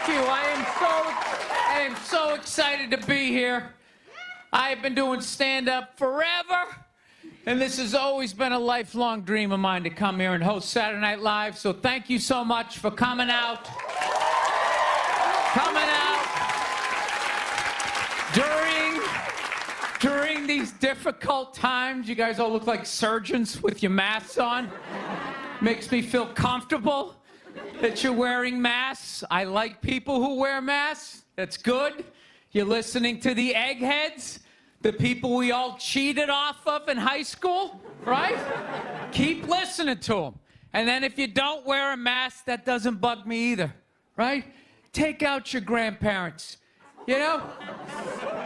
you. I am so excited to be here. I've been doing stand-up forever, and this has always been a lifelong dream of mine to come here and host Saturday Night Live. So thank you so much for coming out. During these difficult times, you guys all look like surgeons with your masks on. Makes me feel comfortable that you're wearing masks. I like people who wear masks. That's good. You're listening to the eggheads, the people we all cheated off of in high school, right? Keep listening to them. And then if you don't wear a mask, that doesn't bug me either, right? Take out your grandparents, you know?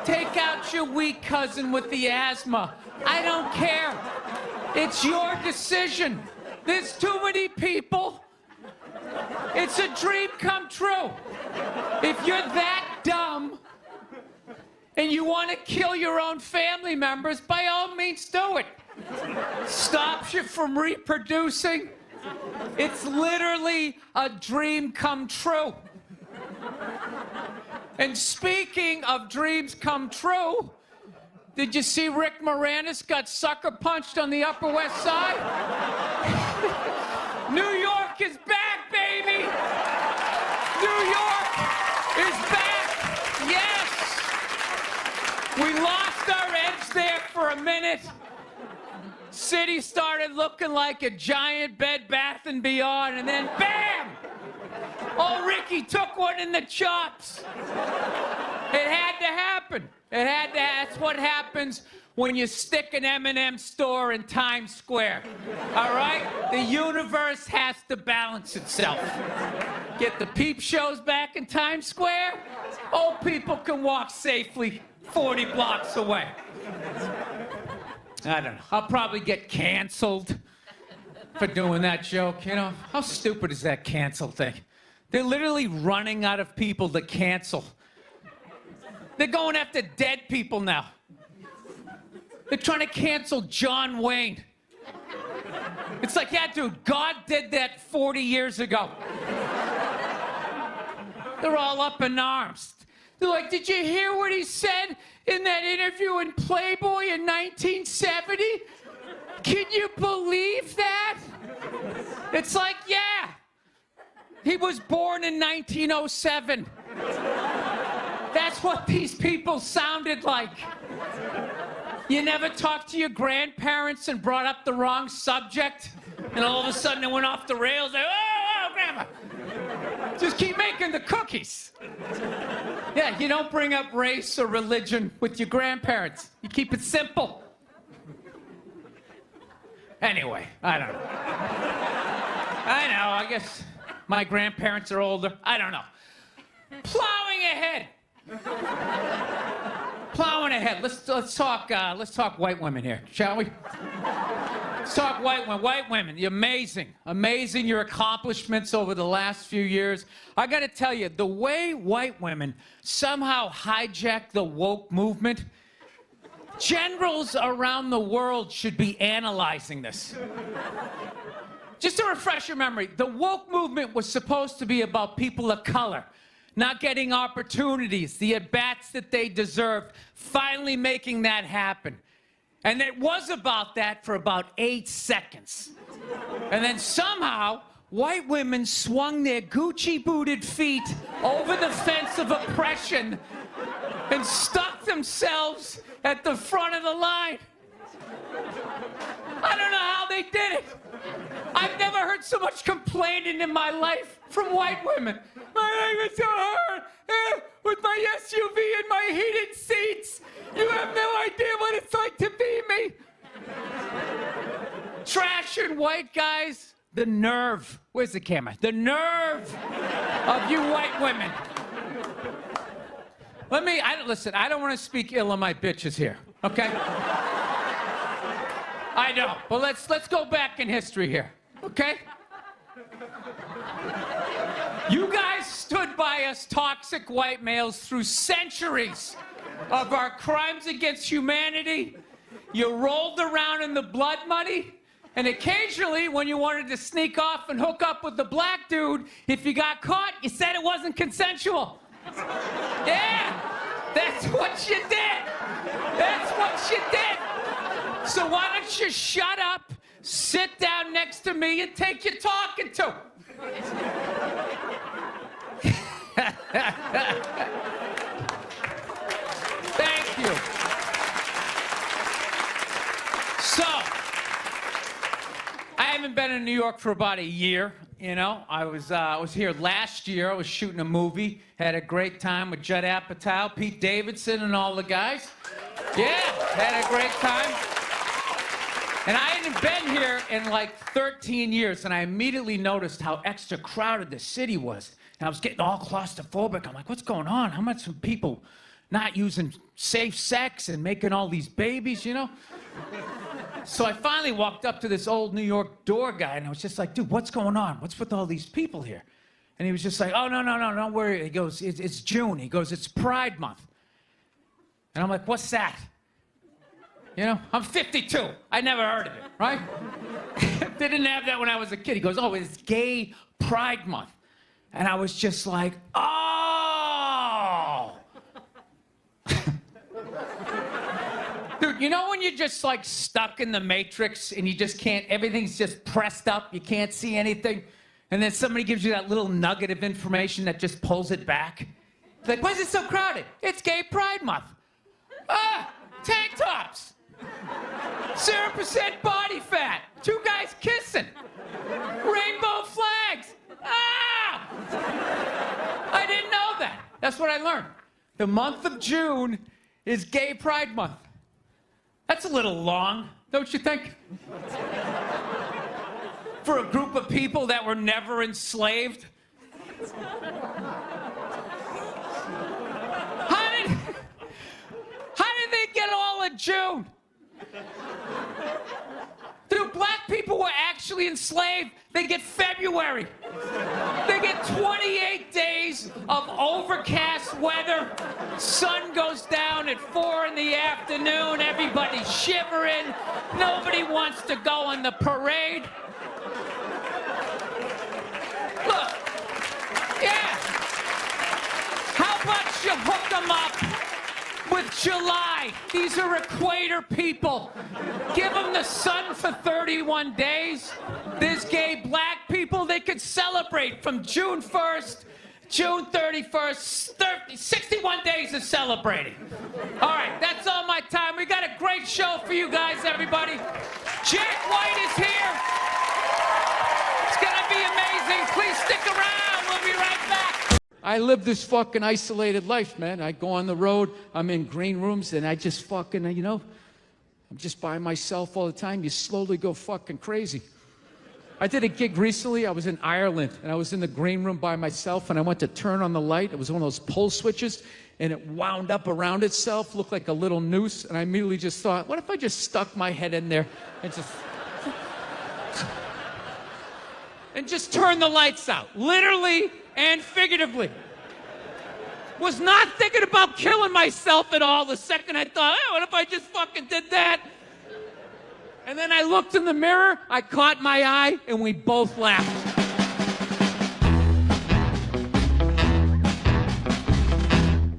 Take out your weak cousin with the asthma. I don't care. It's your decision. There's too many people. It's a dream come true. If you're that dumb and you want to kill your own family members, by all means do it. Stops you from reproducing. It's literally a dream come true. And speaking of dreams come true, did you see Rick Moranis got sucker punched on the Upper West Side? New York is back, baby! New York is back! Yes! We lost our edge there for a minute. City started looking like a giant Bed Bath & Beyond, and then bam! Oh, Ricky took one in the chops. It had to happen. That's what happens when you stick an M&M store in Times Square. All right? The universe has to balance itself. Get the peep shows back in Times Square. Old people can walk safely 40 blocks away. I don't know. I'll probably get canceled for doing that joke. You know, how stupid is that cancel thing? They're literally running out of people to cancel. They're going after dead people now. They're trying to cancel John Wayne. It's like, yeah, dude, God did that 40 years ago. They're all up in arms. They're like, did you hear what he said in that interview in Playboy in 1970? Can you believe that? It's like, yeah. He was born in 1907. That's what these people sounded like. You never talked to your grandparents and brought up the wrong subject, and all of a sudden it went off the rails. Like, oh, Grandma. Just keep making the cookies. Yeah, you don't bring up race or religion with your grandparents. You keep it simple. Anyway, I don't know. I guess my grandparents are older. I don't know. Plowing ahead. Plowing ahead. Let's talk white women here, shall we? Let's talk white women. White women, you're amazing your accomplishments over the last few years. I got to tell you, the way white women somehow hijack the woke movement, generals around the world should be analyzing this. Just to refresh your memory, the woke movement was supposed to be about people of color not getting opportunities, the at-bats that they deserved, finally making that happen. And it was about that for about 8 seconds. And then somehow, white women swung their Gucci-booted feet over the fence of oppression and stuck themselves at the front of the line. I don't know how they did it. I've never heard so much complaining in my life from white women. My life is so hard. With my SUV and my heated seats. You have no idea what it's like to be me. Trashing white guys. The nerve. Where's the camera? The nerve of you white women. Listen, I don't want to speak ill of my bitches here, okay? I know, but let's go back in history here, okay? You guys stood by us toxic white males through centuries of our crimes against humanity. You rolled around in the blood money. And occasionally, when you wanted to sneak off and hook up with the black dude, if you got caught, you said it wasn't consensual. Yeah, that's what you did. That's what you did. So why don't you shut up, sit down next to me, and take your talking to? Thank you. So, I haven't been in New York for about a year. You know, I was here last year. I was shooting a movie. Had a great time with Judd Apatow, Pete Davidson, and all the guys. Yeah, had a great time. And I hadn't been here in like 13 years, and I immediately noticed how extra crowded the city was. And I was getting all claustrophobic. I'm like, what's going on? How much are people not using safe sex and making all these babies, you know? So I finally walked up to this old New York door guy, and I was just like, dude, what's going on? What's with all these people here? And he was just like, oh, no, don't worry. He goes, it's June. He goes, it's Pride Month. And I'm like, what's that? You know, I'm 52. I never heard of it, right? They didn't have that when I was a kid. He goes, oh, it's Gay Pride Month. And I was just like, oh. Dude, you know when you're just like stuck in the Matrix and you just can't, everything's just pressed up, you can't see anything, and then somebody gives you that little nugget of information that just pulls it back? It's like, why is it so crowded? It's Gay Pride Month. Ah, tank tops. 0% body fat. 2 guys kissing. Rainbow flags. Ah! I didn't know that. That's what I learned. The month of June is Gay Pride Month. That's a little long, don't you think? For a group of people that were never enslaved. How did they get all of June? Dude, black people were actually enslaved. They get February. They get 28 days of overcast weather. Sun goes down at 4 in the afternoon. Everybody's shivering. Nobody wants to go on the parade. Look, yeah. How about you hook them up with July? These are equator people. Give them the sun for 31 days. There's gay black people. They could celebrate from June 1st, June 31st, 61 days of celebrating. All right, that's all my time. We got a great show for you guys, everybody. Jack White is here. It's gonna be amazing. Please stick around. We'll be right back. I live this fucking isolated life, man. I go on the road, I'm in green rooms, and I just fucking, you know, I'm just by myself all the time. You slowly go fucking crazy. I did a gig recently. I was in Ireland, and I was in the green room by myself, and I went to turn on the light. It was one of those pull switches, and it wound up around itself, looked like a little noose, and I immediately just thought, what if I just stuck my head in there and just turn the lights out, literally and figuratively. Was not thinking about killing myself at all the second I thought, oh, what if I just fucking did that? And then I looked in the mirror, I caught my eye, and we both laughed.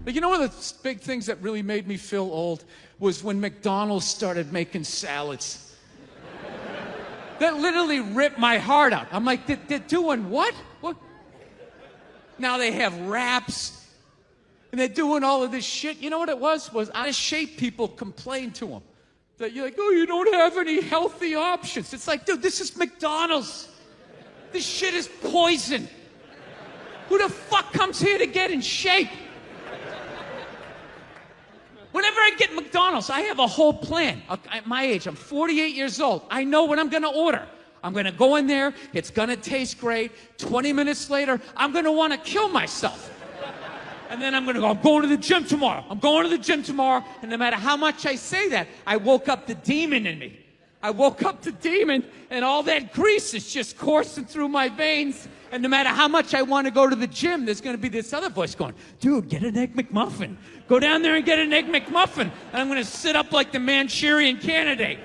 But you know one of the big things that really made me feel old was when McDonald's started making salads. That literally ripped my heart out. I'm like, they're doing what? What? Now they have wraps. And they're doing all of this shit. You know what it was? Out of shape people complained to them. That you're like, oh, you don't have any healthy options. It's like, dude, this is McDonald's. This shit is poison. Who the fuck comes here to get in shape? Whenever I get McDonald's, I have a whole plan. At my age, I'm 48 years old. I know what I'm going to order. I'm going to go in there. It's going to taste great. 20 minutes later, I'm going to want to kill myself. And then I'm going to go, I'm going to the gym tomorrow. I'm going to the gym tomorrow. And no matter how much I say that, I woke up the demon in me. I woke up the demon, and all that grease is just coursing through my veins. And no matter how much I want to go to the gym, there's going to be this other voice going, dude, get an Egg McMuffin. Go down there and get an Egg McMuffin. And I'm going to sit up like the Manchurian Candidate.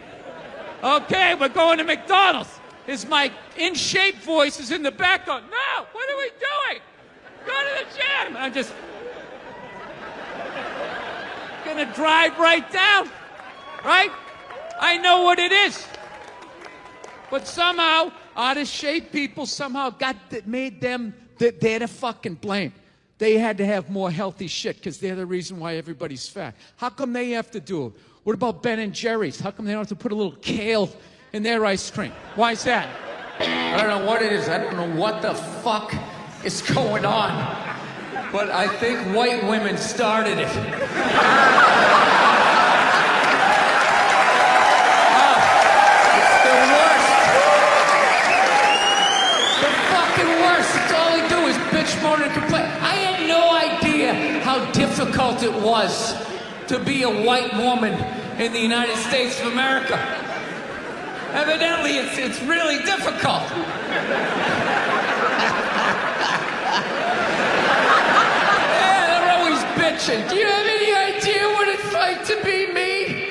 Okay, we're going to McDonald's. My in-shape voice is in the back going, no, what are we doing? Go to the gym. I'm just gonna drive right down, right? I know what it is. But somehow, out-of-shape people somehow made them, they're the fucking blame. They had to have more healthy shit because they're the reason why everybody's fat. How come they have to do it? What about Ben and Jerry's? How come they don't have to put a little kale in their ice cream? Why is that? I don't know what it is. I don't know what the fuck is going on. But I think white women started it. It's the worst. The fucking worst. It's all they do is bitch, moan, and complain. I had no idea how difficult it was to be a white woman in the United States of America. Evidently, it's really difficult. Yeah, they're always bitching. Do you have any idea what it's like to be me?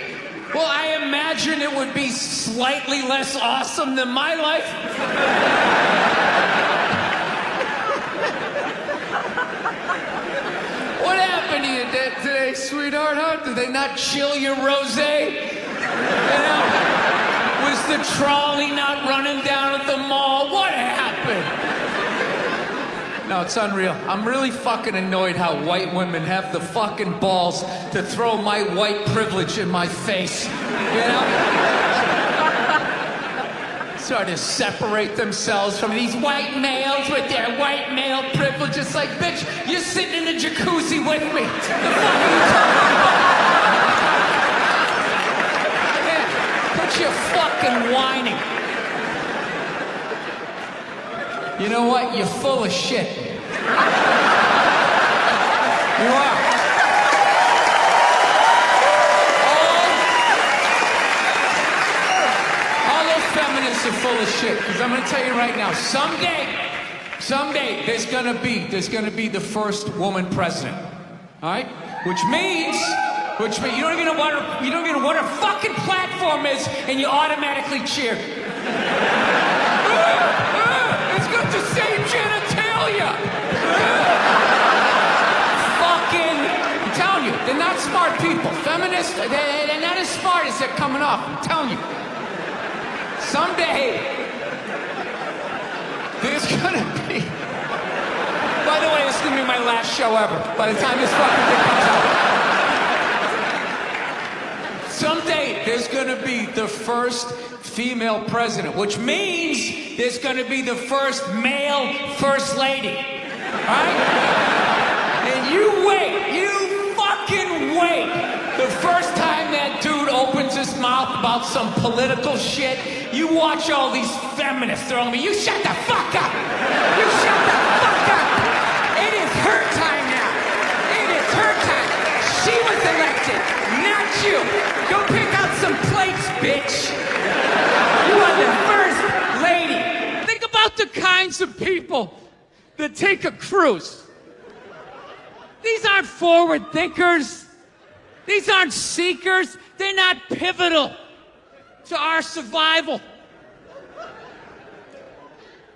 Well, I imagine it would be slightly less awesome than my life. What happened to you today, sweetheart? Huh? Did they not chill your rosé? You know? Was the trolley not running down at the mall? What happened? No, it's unreal. I'm really fucking annoyed how white women have the fucking balls to throw my white privilege in my face. You know? Sort of separate themselves from these white males with their white male privilege. It's like, bitch, you're sitting in the jacuzzi with me. The fuck are you talking about? You're fucking whining. You know what? You're full of shit. You are. All those feminists are full of shit. Because I'm going to tell you right now, someday, there's gonna be the first woman president. All right? Which means you don't even know what her fucking platform is, and you automatically cheer. It's got the same genitalia. I'm telling you, they're not smart people. Feminists, they're not as smart as they're coming off. I'm telling you. Someday, there's gonna be. By the way, this is gonna be my last show ever. By the time this fucking thing comes out. Someday, there's gonna be the first female president, which means there's gonna be the first male first lady. Right? And you wait, you fucking wait. The first time that dude opens his mouth about some political shit, you watch all these feminists throwing me, you shut the fuck up! You shut the fuck up! It is her time now. It is her time. She was elected, not you. Go pick out some plates, bitch. You are the first lady. Think about the kinds of people that take a cruise. These aren't forward thinkers. These aren't seekers. They're not pivotal to our survival.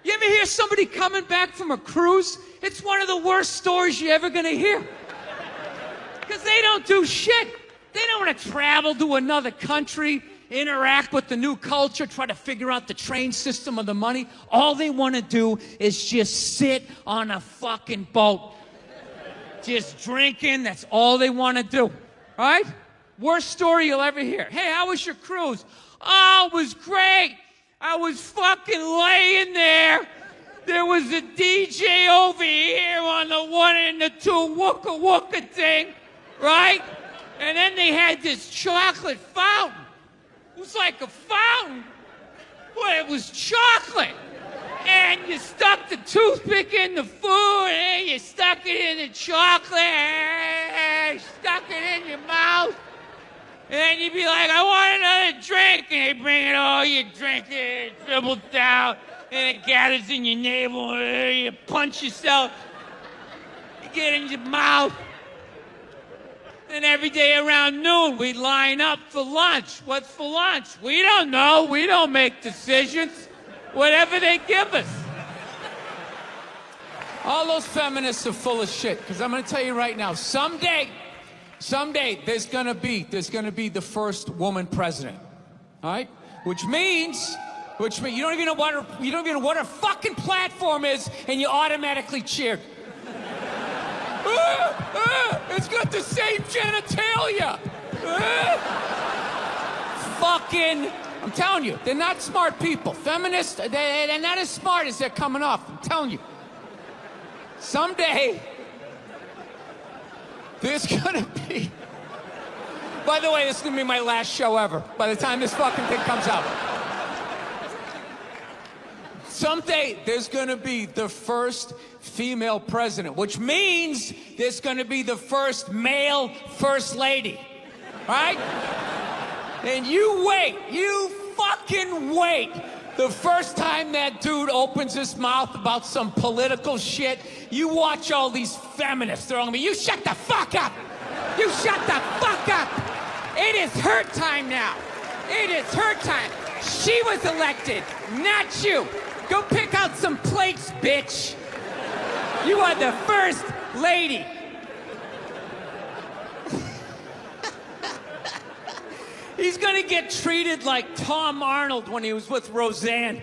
You ever hear somebody coming back from a cruise? It's one of the worst stories you're ever gonna hear. Because they don't do shit. They don't want to travel to another country, interact with the new culture, try to figure out the train system or the money. All they want to do is just sit on a fucking boat. Just drinking, that's all they want to do. Right? Worst story you'll ever hear. Hey, how was your cruise? Oh, it was great. I was fucking laying there. There was a DJ over here on the 1 and the 2 wooka wooka thing. Right? And then they had this chocolate fountain. It was like a fountain, but it was chocolate. And you stuck the toothpick in the food, and you stuck it in the chocolate, and you stuck it in your mouth. And then you'd be like, I want another drink. And they bring it all, you drink it, it dribbles down, and it gathers in your navel, and you punch yourself, you get it in your mouth. And every day around noon, we line up for lunch. What's for lunch? We don't know. We don't make decisions. Whatever they give us. All those feminists are full of shit, because I'm going to tell you right now, someday, there's going to be the first woman president. All right? Which means you don't even know what her fucking platform is, and you automatically cheer. It's got the same genitalia. Fucking, I'm telling you, they're not smart people. Feminists, they're not as smart as they're coming off. I'm telling you. Someday, there's gonna be. By the way, this is gonna be my last show ever. By the time this fucking thing comes out. Someday, there's gonna be the first female president, which means there's gonna be the first male first lady. Right? And you wait. You fucking wait. The first time that dude opens his mouth about some political shit, you watch all these feminists throwing me. You shut the fuck up! You shut the fuck up! It is her time now. It is her time. She was elected, not you. Go pick out some plates, bitch. You are the first lady. He's gonna get treated like Tom Arnold when he was with Roseanne.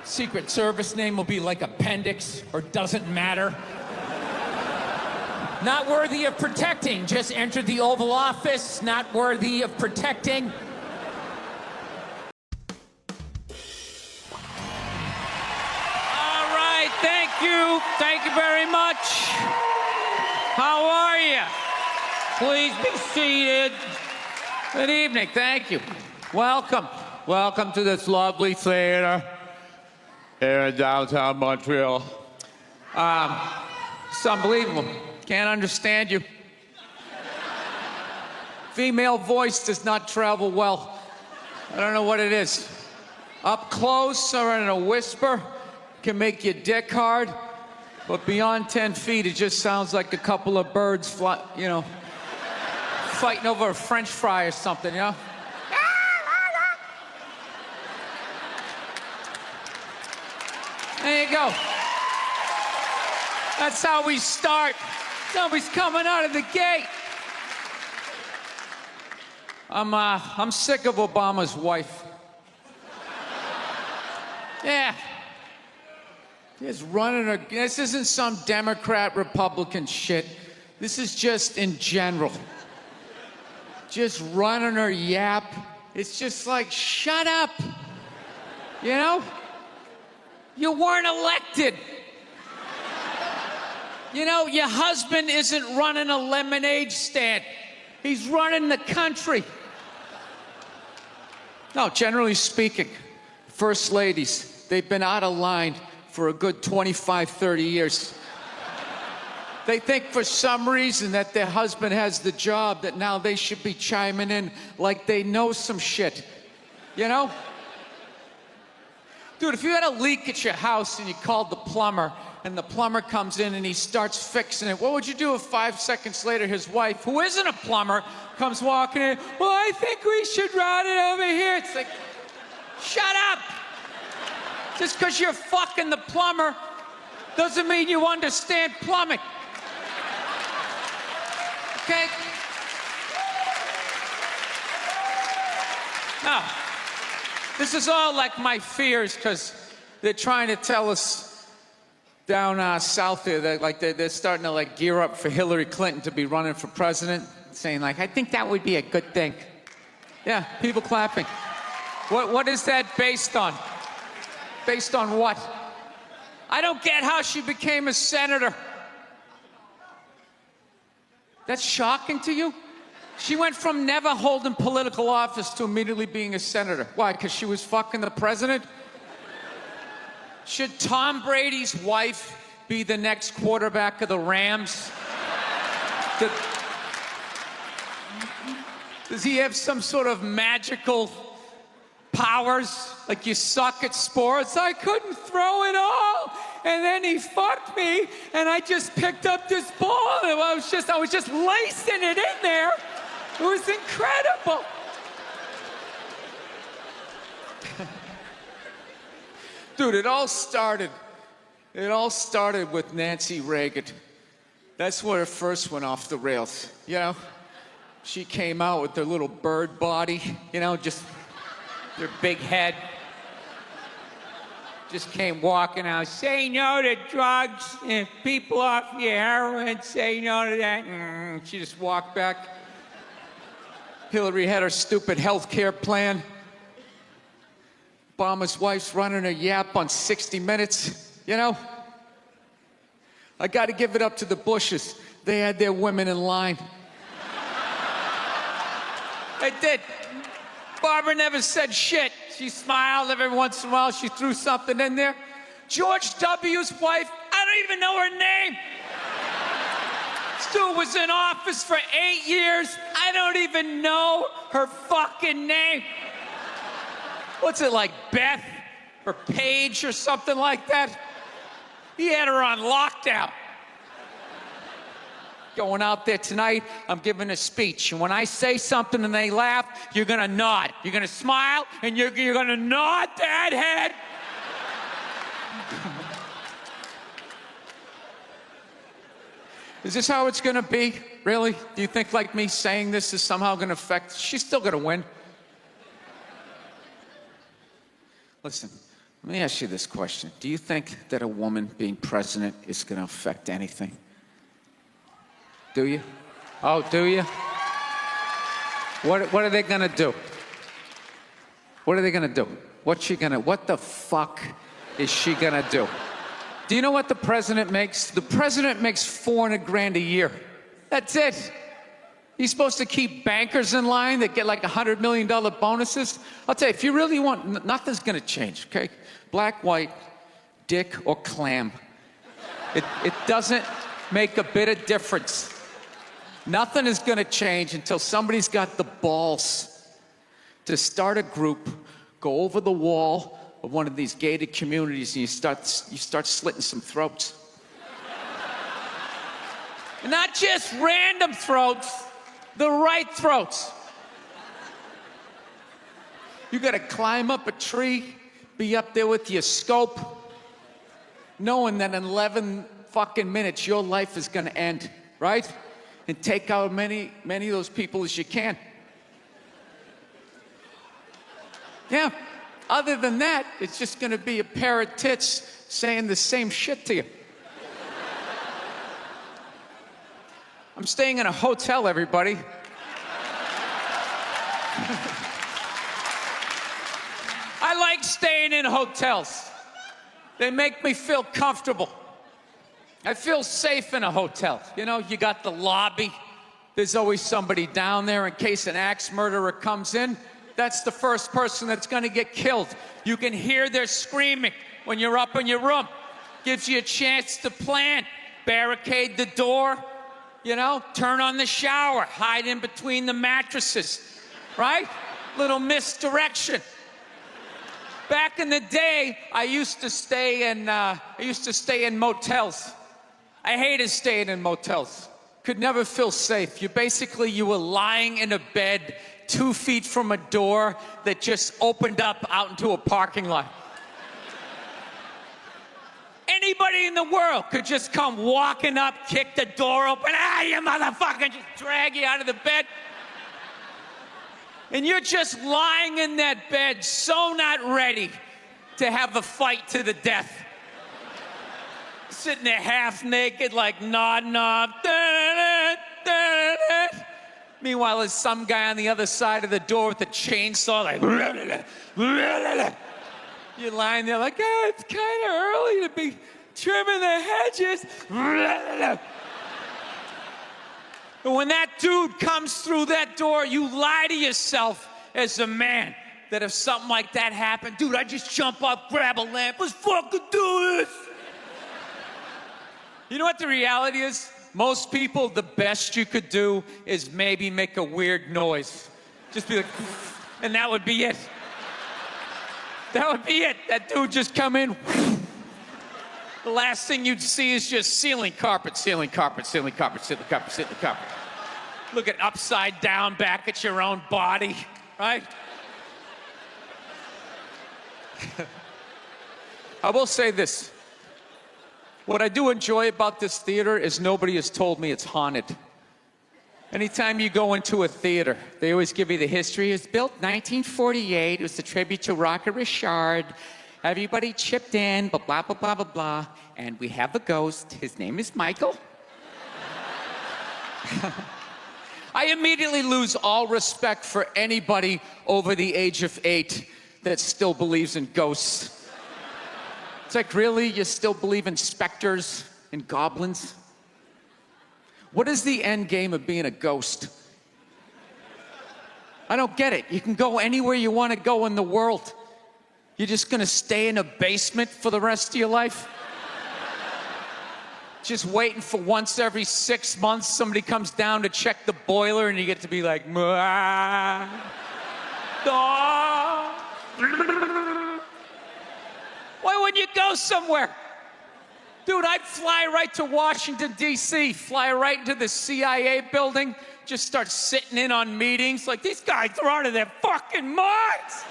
Secret Service name will be like Appendix or Doesn't Matter. Not worthy of protecting. Just entered the Oval Office. Not worthy of protecting. All right, thank you. Thank you very much. How are you? Please be seated. Good evening. Thank you. Welcome. Welcome to this lovely theater here in downtown Montreal. It's unbelievable. Can't understand you. Female voice does not travel well. I don't know what it is. Up close or in a whisper can make your dick hard, but beyond 10 feet, it just sounds like a couple of birds fighting over a French fry or something, you know? There you go. That's how we start. Somebody's coming out of the gate. I'm sick of Obama's wife. Yeah. Just running her. This isn't some Democrat, Republican shit. This is just in general. Just running her yap. It's just like, shut up. You know? You weren't elected. You know, your husband isn't running a lemonade stand. He's running the country. No, generally speaking, first ladies, they've been out of line for a good 25, 30 years. They think for some reason that their husband has the job, that now they should be chiming in like they know some shit. You know? Dude, if you had a leak at your house and you called the plumber, and the plumber comes in and he starts fixing it, what would you do if 5 seconds later his wife, who isn't a plumber, comes walking in? Well, I think we should run it over here. It's like, shut up! Just because you're fucking the plumber doesn't mean you understand plumbing. Okay? Now, this is all like my fears, because they're trying to tell us down south there that they're starting to gear up for Hillary Clinton to be running for president, saying I think that would be a good thing. Yeah, people clapping. What is that based on? Based on what? I don't get how she became a senator. That's shocking to you? She went from never holding political office to immediately being a senator. Why? Because she was fucking the president? Should Tom Brady's wife be the next quarterback of the Rams? Does he have some sort of magical powers? Like, you suck at sports? I couldn't throw it all. and then he fucked me, and I just picked up this ball, and I was just lacing it in there. It was incredible. Dude, it all started with Nancy Reagan. That's where it first went off the rails, you know? She came out with her little bird body, you know, just her big head. Just came walking out, say no to drugs, and people off your heroin, say no to that. She just walked back. Hillary had her stupid health care plan. Obama's wife's running a yap on 60 Minutes, you know? I gotta give it up to the Bushes. They had their women in line. They did. Barbara never said shit. She smiled every once in a while. She threw something in there. George W.'s wife, I don't even know her name. This dude was in office for 8 years. I don't even know her fucking name. What's it, like Beth or Paige or something like that? He had her on lockdown. Going out there tonight, I'm giving a speech. And when I say something and they laugh, you're gonna nod. You're gonna smile, and you're gonna nod that head. Is this how it's gonna be? Really? Do you think like me saying this is somehow gonna affect? She's still gonna win. Listen, let me ask you this question. Do you think that a woman being president is gonna affect anything? Do you? Oh, do you? What are they gonna do? What are they gonna do? What the fuck is she gonna do? Do you know what the president makes? The president makes $400 grand a year. That's it. He's supposed to keep bankers in line that get like $100 million bonuses. I'll tell you, if you really want, nothing's gonna change, okay? Black, white, dick, or clam. It doesn't make a bit of difference. Nothing is gonna change until somebody's got the balls to start a group, go over the wall of one of these gated communities, and you start slitting some throats. And not just random throats, the right throats. You gotta climb up a tree, be up there with your scope, knowing that in 11 fucking minutes your life is gonna end, right? And take out many of those people as you can. Yeah. Other than that, it's just gonna be a pair of tits saying the same shit to you. I'm staying in a hotel, everybody. I like staying in hotels. They make me feel comfortable. I feel safe in a hotel. You know, you got the lobby. There's always somebody down there in case an axe murderer comes in. That's the first person that's gonna get killed. You can hear their screaming when you're up in your room. Gives you a chance to plan. Barricade the door, you know, turn on the shower, hide in between the mattresses, right? Little misdirection. Back in the day, I used to stay in motels. I hated staying in motels. Could never feel safe. You were lying in a bed 2 feet from a door that just opened up out into a parking lot. Anybody in the world could just come walking up, kick the door open, you motherfucker, just drag you out of the bed. And you're just lying in that bed, so not ready to have a fight to the death. Sitting there half naked, like nodding off. Meanwhile, there's some guy on the other side of the door with a chainsaw, like. You're lying there like, it's kind of early to be trimming the hedges. But when that dude comes through that door, you lie to yourself as a man that if something like that happened, dude, I'd just jump up, grab a lamp, let's fucking do this. You know what the reality is? Most people, the best you could do is maybe make a weird noise. Just be like, and that would be it. That would be it. That dude just come in. The last thing you'd see is just ceiling carpet, ceiling carpet, ceiling carpet, ceiling carpet, ceiling carpet. Looking upside down back at your own body, right? I will say this. What I do enjoy about this theater is nobody has told me it's haunted. Anytime you go into a theater, they always give you the history. It was built 1948. It was a tribute to Rocket Richard. Everybody chipped in, blah, blah, blah, blah, blah, blah. And we have a ghost. His name is Michael. I immediately lose all respect for anybody over the age of 8 that still believes in ghosts. It's like, really? You still believe in specters and goblins? What is the end game of being a ghost? I don't get it. You can go anywhere you want to go in the world. You're just gonna stay in a basement for the rest of your life? Just waiting for once every 6 months somebody comes down to check the boiler and you get to be like, "Mwah, da." Why wouldn't you go somewhere? Dude, I'd fly right to Washington, D.C., fly right into the CIA building, just start sitting in on meetings like, these guys are out of their fucking minds.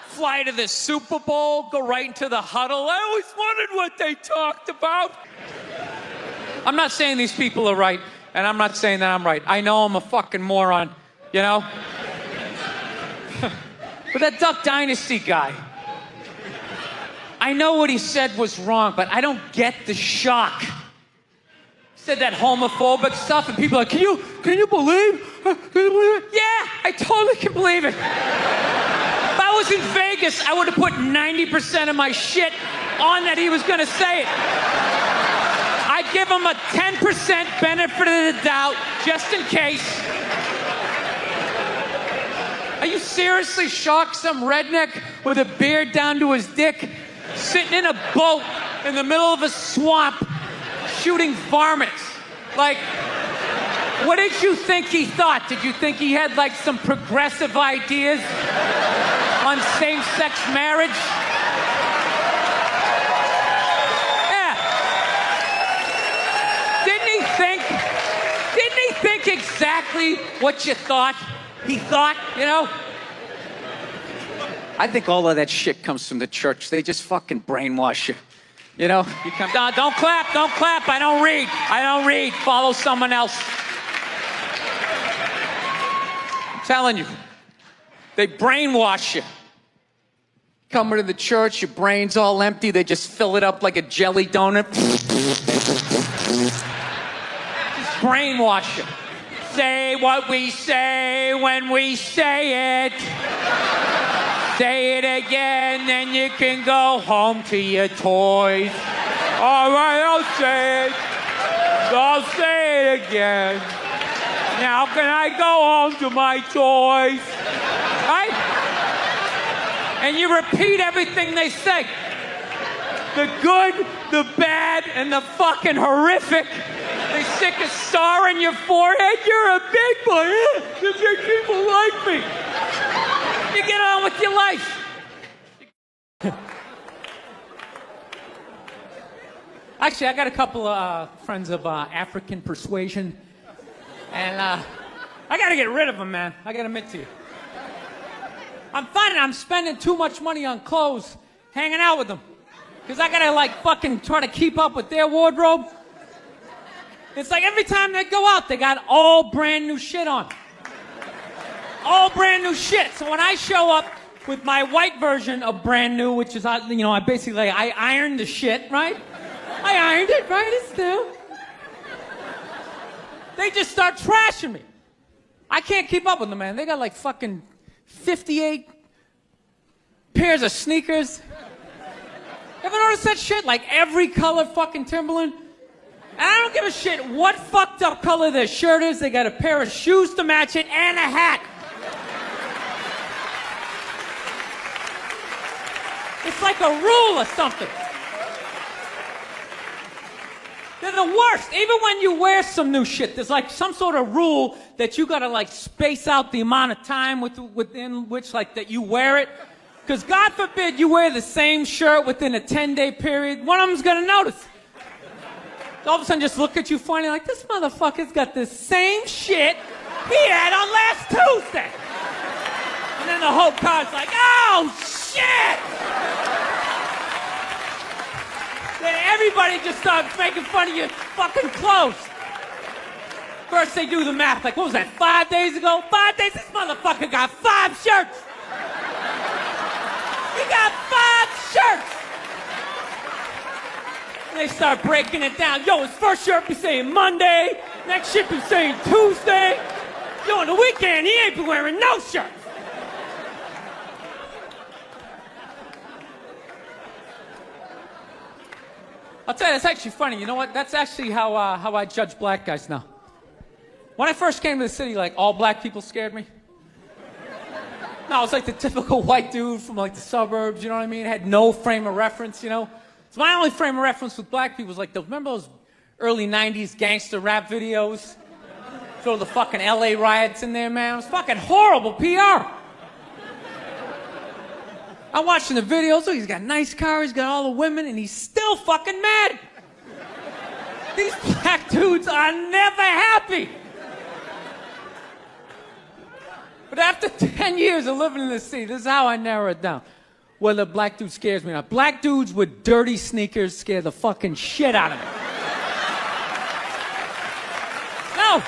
Fly to the Super Bowl, go right into the huddle. I always wondered what they talked about. I'm not saying these people are right, and I'm not saying that I'm right. I know I'm a fucking moron, you know? But that Duck Dynasty guy, I know what he said was wrong, but I don't get the shock. He said that homophobic stuff, and people are like, can you believe? Can you believe it? Yeah, I totally can believe it. If I was in Vegas, I would have put 90% of my shit on that he was gonna say it. I'd give him a 10% benefit of the doubt, just in case. Are you seriously shocked some redneck with a beard down to his dick, sitting in a boat in the middle of a swamp, shooting varmints? Like, what did you think he thought? Did you think he had like some progressive ideas on same-sex marriage? Yeah. Didn't he think exactly what you thought he thought, you know? I think all of that shit comes from the church. They just fucking brainwash you. You know, you come down, don't clap, I don't read, follow someone else. I'm telling you, they brainwash you. Come to the church, your brain's all empty, they just fill it up like a jelly donut. Just brainwash you. Say what we say when we say it. Say it again, then you can go home to your toys. All right, I'll say it. I'll say it again. Now can I go home to my toys? Right? And you repeat everything they say. The good, the bad, and the fucking horrific. They stick a star in your forehead. You're a big boy. The big people like me. You get on with your life. Actually, I got a couple of friends of African persuasion, and I got to get rid of them, man. I got to admit to you. I'm finding I'm spending too much money on clothes hanging out with them, because I got to, like, fucking try to keep up with their wardrobe. It's like every time they go out, they got all brand new shit on. All brand new shit. So when I show up with my white version of brand new, which is, you know, I basically, I ironed the shit, right? I ironed it, right? It's new. They just start trashing me. I can't keep up with them, man. They got like fucking 58 pairs of sneakers. Ever notice that shit? Like every color fucking Timberland. And I don't give a shit what fucked up color their shirt is. They got a pair of shoes to match it and a hat. It's like a rule or something. They're the worst. Even when you wear some new shit, there's like some sort of rule that you gotta like space out the amount of time within which like that you wear it. Because God forbid you wear the same shirt within a 10-day period, one of them's gonna notice. All of a sudden just look at you funny like, this motherfucker's got the same shit he had on last Tuesday. And then the whole car's like, oh, shit! Then everybody just starts making fun of your fucking clothes. First they do the math, like, what was that, 5 days ago? 5 days? This motherfucker got 5 shirts! He got 5 shirts! And they start breaking it down. Yo, his first shirt be saying Monday, next shirt be saying Tuesday. Yo, on the weekend, he ain't be wearing no shirts. I'll tell you, that's actually funny. You know what? That's actually how I judge black guys now. When I first came to the city, like, all black people scared me. No, I was like the typical white dude from like the suburbs, you know what I mean? Had no frame of reference, you know? So my only frame of reference with black people was like, remember those early 90s gangster rap videos? Throw the fucking LA riots in there, man. It was fucking horrible PR. I'm watching the videos, look, he's got a nice car, he's got all the women, and he's still fucking mad. These black dudes are never happy. But after 10 years of living in the city, this is how I narrow it down. Whether a black dude scares me or not. Black dudes with dirty sneakers scare the fucking shit out of me. No.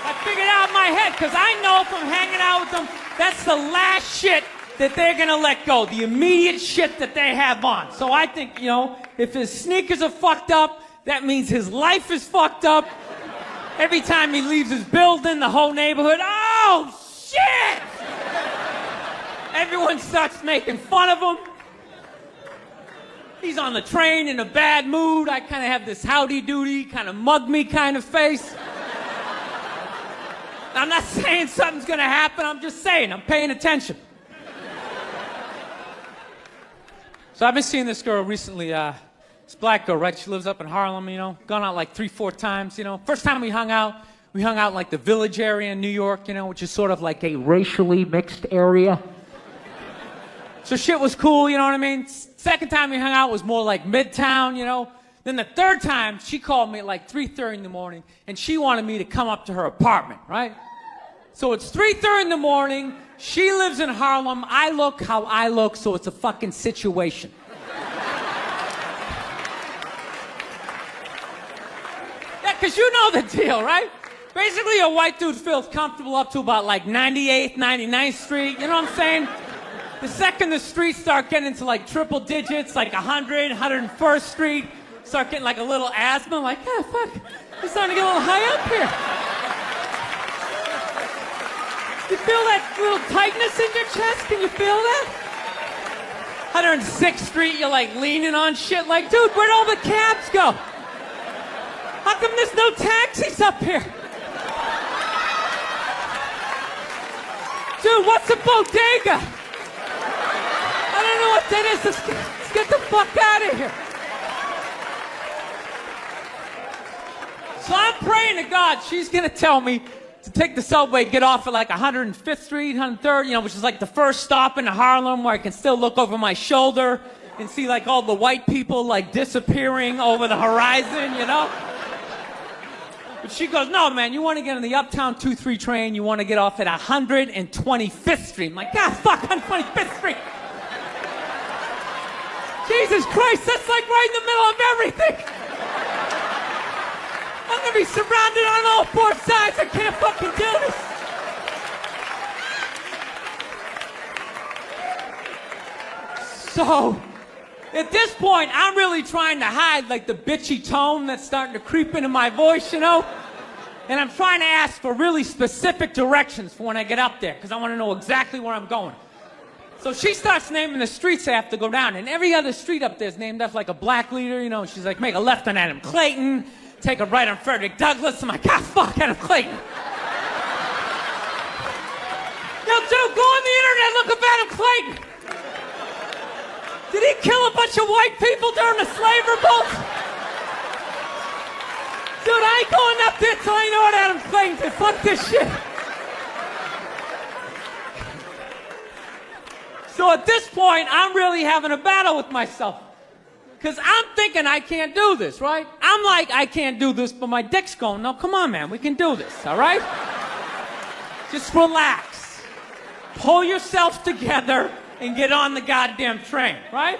I figured out in my head, because I know from hanging out with them, that's the last shit that they're gonna let go. The immediate shit that they have on. So I think, you know, if his sneakers are fucked up, that means his life is fucked up. Every time he leaves his building, the whole neighborhood, oh, shit! Everyone starts making fun of him. He's on the train in a bad mood. I kind of have this howdy-doody, kind of mug-me kind of face. I'm not saying something's gonna happen, I'm just saying, I'm paying attention. So I've been seeing this girl recently, this black girl, right? She lives up in Harlem, you know, gone out like 3-4 times, you know. First time we hung out in like the Village area in New York, you know, which is sort of like a racially mixed area. So shit was cool, you know what I mean? Second time we hung out was more like Midtown, you know. Then the third time, she called me at like 3:30 in the morning, and she wanted me to come up to her apartment, right? So it's 3:30 in the morning, she lives in Harlem, I look how I look, so it's a fucking situation. Yeah, because you know the deal, right? Basically, a white dude feels comfortable up to about like 98th, 99th Street, you know what I'm saying? The second the streets start getting into like triple digits, like 100, 101st Street, start getting like a little asthma, like, yeah, fuck, it's starting to get a little high up here. You feel that little tightness in your chest? Can you feel that? 106th Street, you're like leaning on shit like, dude, where'd all the cabs go? How come there's no taxis up here? Dude, what's a bodega? I don't know what that is. Let's get the fuck out of here. So I'm praying to God she's going to tell me to take the subway, get off at like 105th Street, 103rd, you know, which is like the first stop in Harlem where I can still look over my shoulder and see like all the white people like disappearing over the horizon, you know? But she goes, no, man, you want to get on the Uptown 2-3 train, you want to get off at 125th Street. I'm like, God, fuck, 125th Street. Jesus Christ, that's like right in the middle of everything. I'm gonna be surrounded on all 4 sides. I can't fucking do this. So, at this point, I'm really trying to hide like the bitchy tone that's starting to creep into my voice, you know? And I'm trying to ask for really specific directions for when I get up there, because I want to know exactly where I'm going. So she starts naming the streets I have to go down, and every other street up there is named after like a black leader, you know. She's like, make a left on Adam Clayton, take a right on Frederick Douglass. I'm like, ah, fuck Adam Clayton. Yo, dude, go on the internet, look up Adam Clayton. Did he kill a bunch of white people during the slave revolt? Dude, I ain't going up there till I know what Adam Clayton did. Fuck this shit. So at this point, I'm really having a battle with myself. Because I'm thinking I can't do this, right? I'm like, I can't do this, but my dick's going, no, come on, man, we can do this, all right? Just relax. Pull yourself together and get on the goddamn train, right?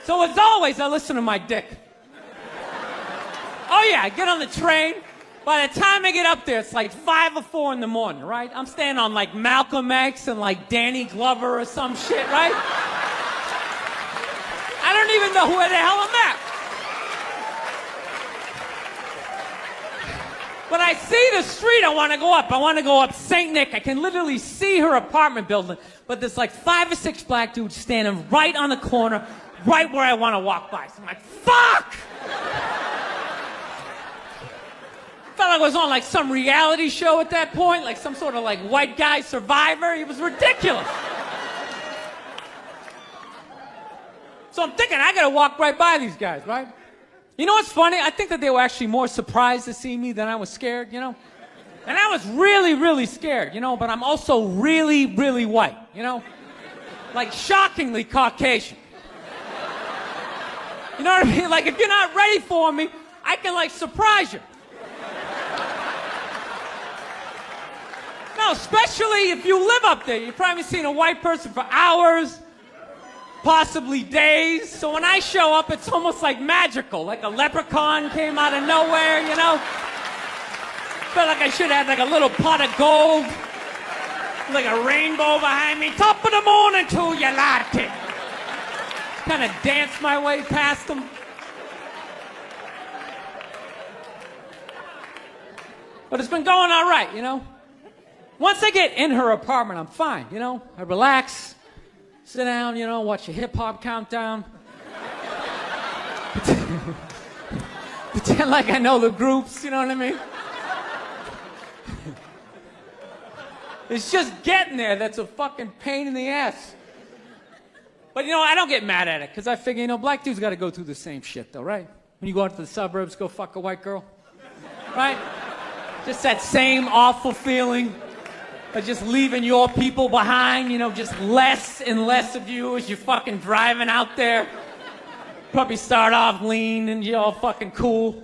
So as always, I listen to my dick. Oh yeah, I get on the train. By the time I get up there, it's like 5 or 4 in the morning, right? I'm staying on like Malcolm X and like Danny Glover or some shit, right? I don't even know where the hell I'm at. When I see the street, I want to go up. I want to go up St. Nick. I can literally see her apartment building, but there's like 5 or 6 black dudes standing right on the corner, right where I want to walk by. So I'm like, fuck! Felt like I was on like some reality show at that point, like some sort of like white guy survivor. It was ridiculous. So I'm thinking I gotta walk right by these guys, right? You know what's funny? I think that they were actually more surprised to see me than I was scared, you know? And I was really, really scared, you know, but I'm also really, really white, you know? Like shockingly Caucasian. You know what I mean? Like if you're not ready for me, I can like surprise you. No, especially if you live up there. You've probably seen a white person for hours, possibly days. So when I show up, it's almost like magical, like a leprechaun came out of nowhere, you know? Felt like I should have had like a little pot of gold, like a rainbow behind me. Top of the morning to you, latte. Kind of dance my way past them. But it's been going all right, you know? Once I get in her apartment, I'm fine, you know? I relax, sit down, you know, watch a hip-hop countdown. Pretend like I know the groups, you know what I mean? It's just getting there that's a fucking pain in the ass. But, you know, I don't get mad at it, because I figure, you know, black dudes got to go through the same shit, though, right? When you go out to the suburbs, go fuck a white girl, right? Just that same awful feeling of just leaving your people behind, you know, just less and less of you as you're fucking driving out there. Probably start off lean and you're all fucking cool.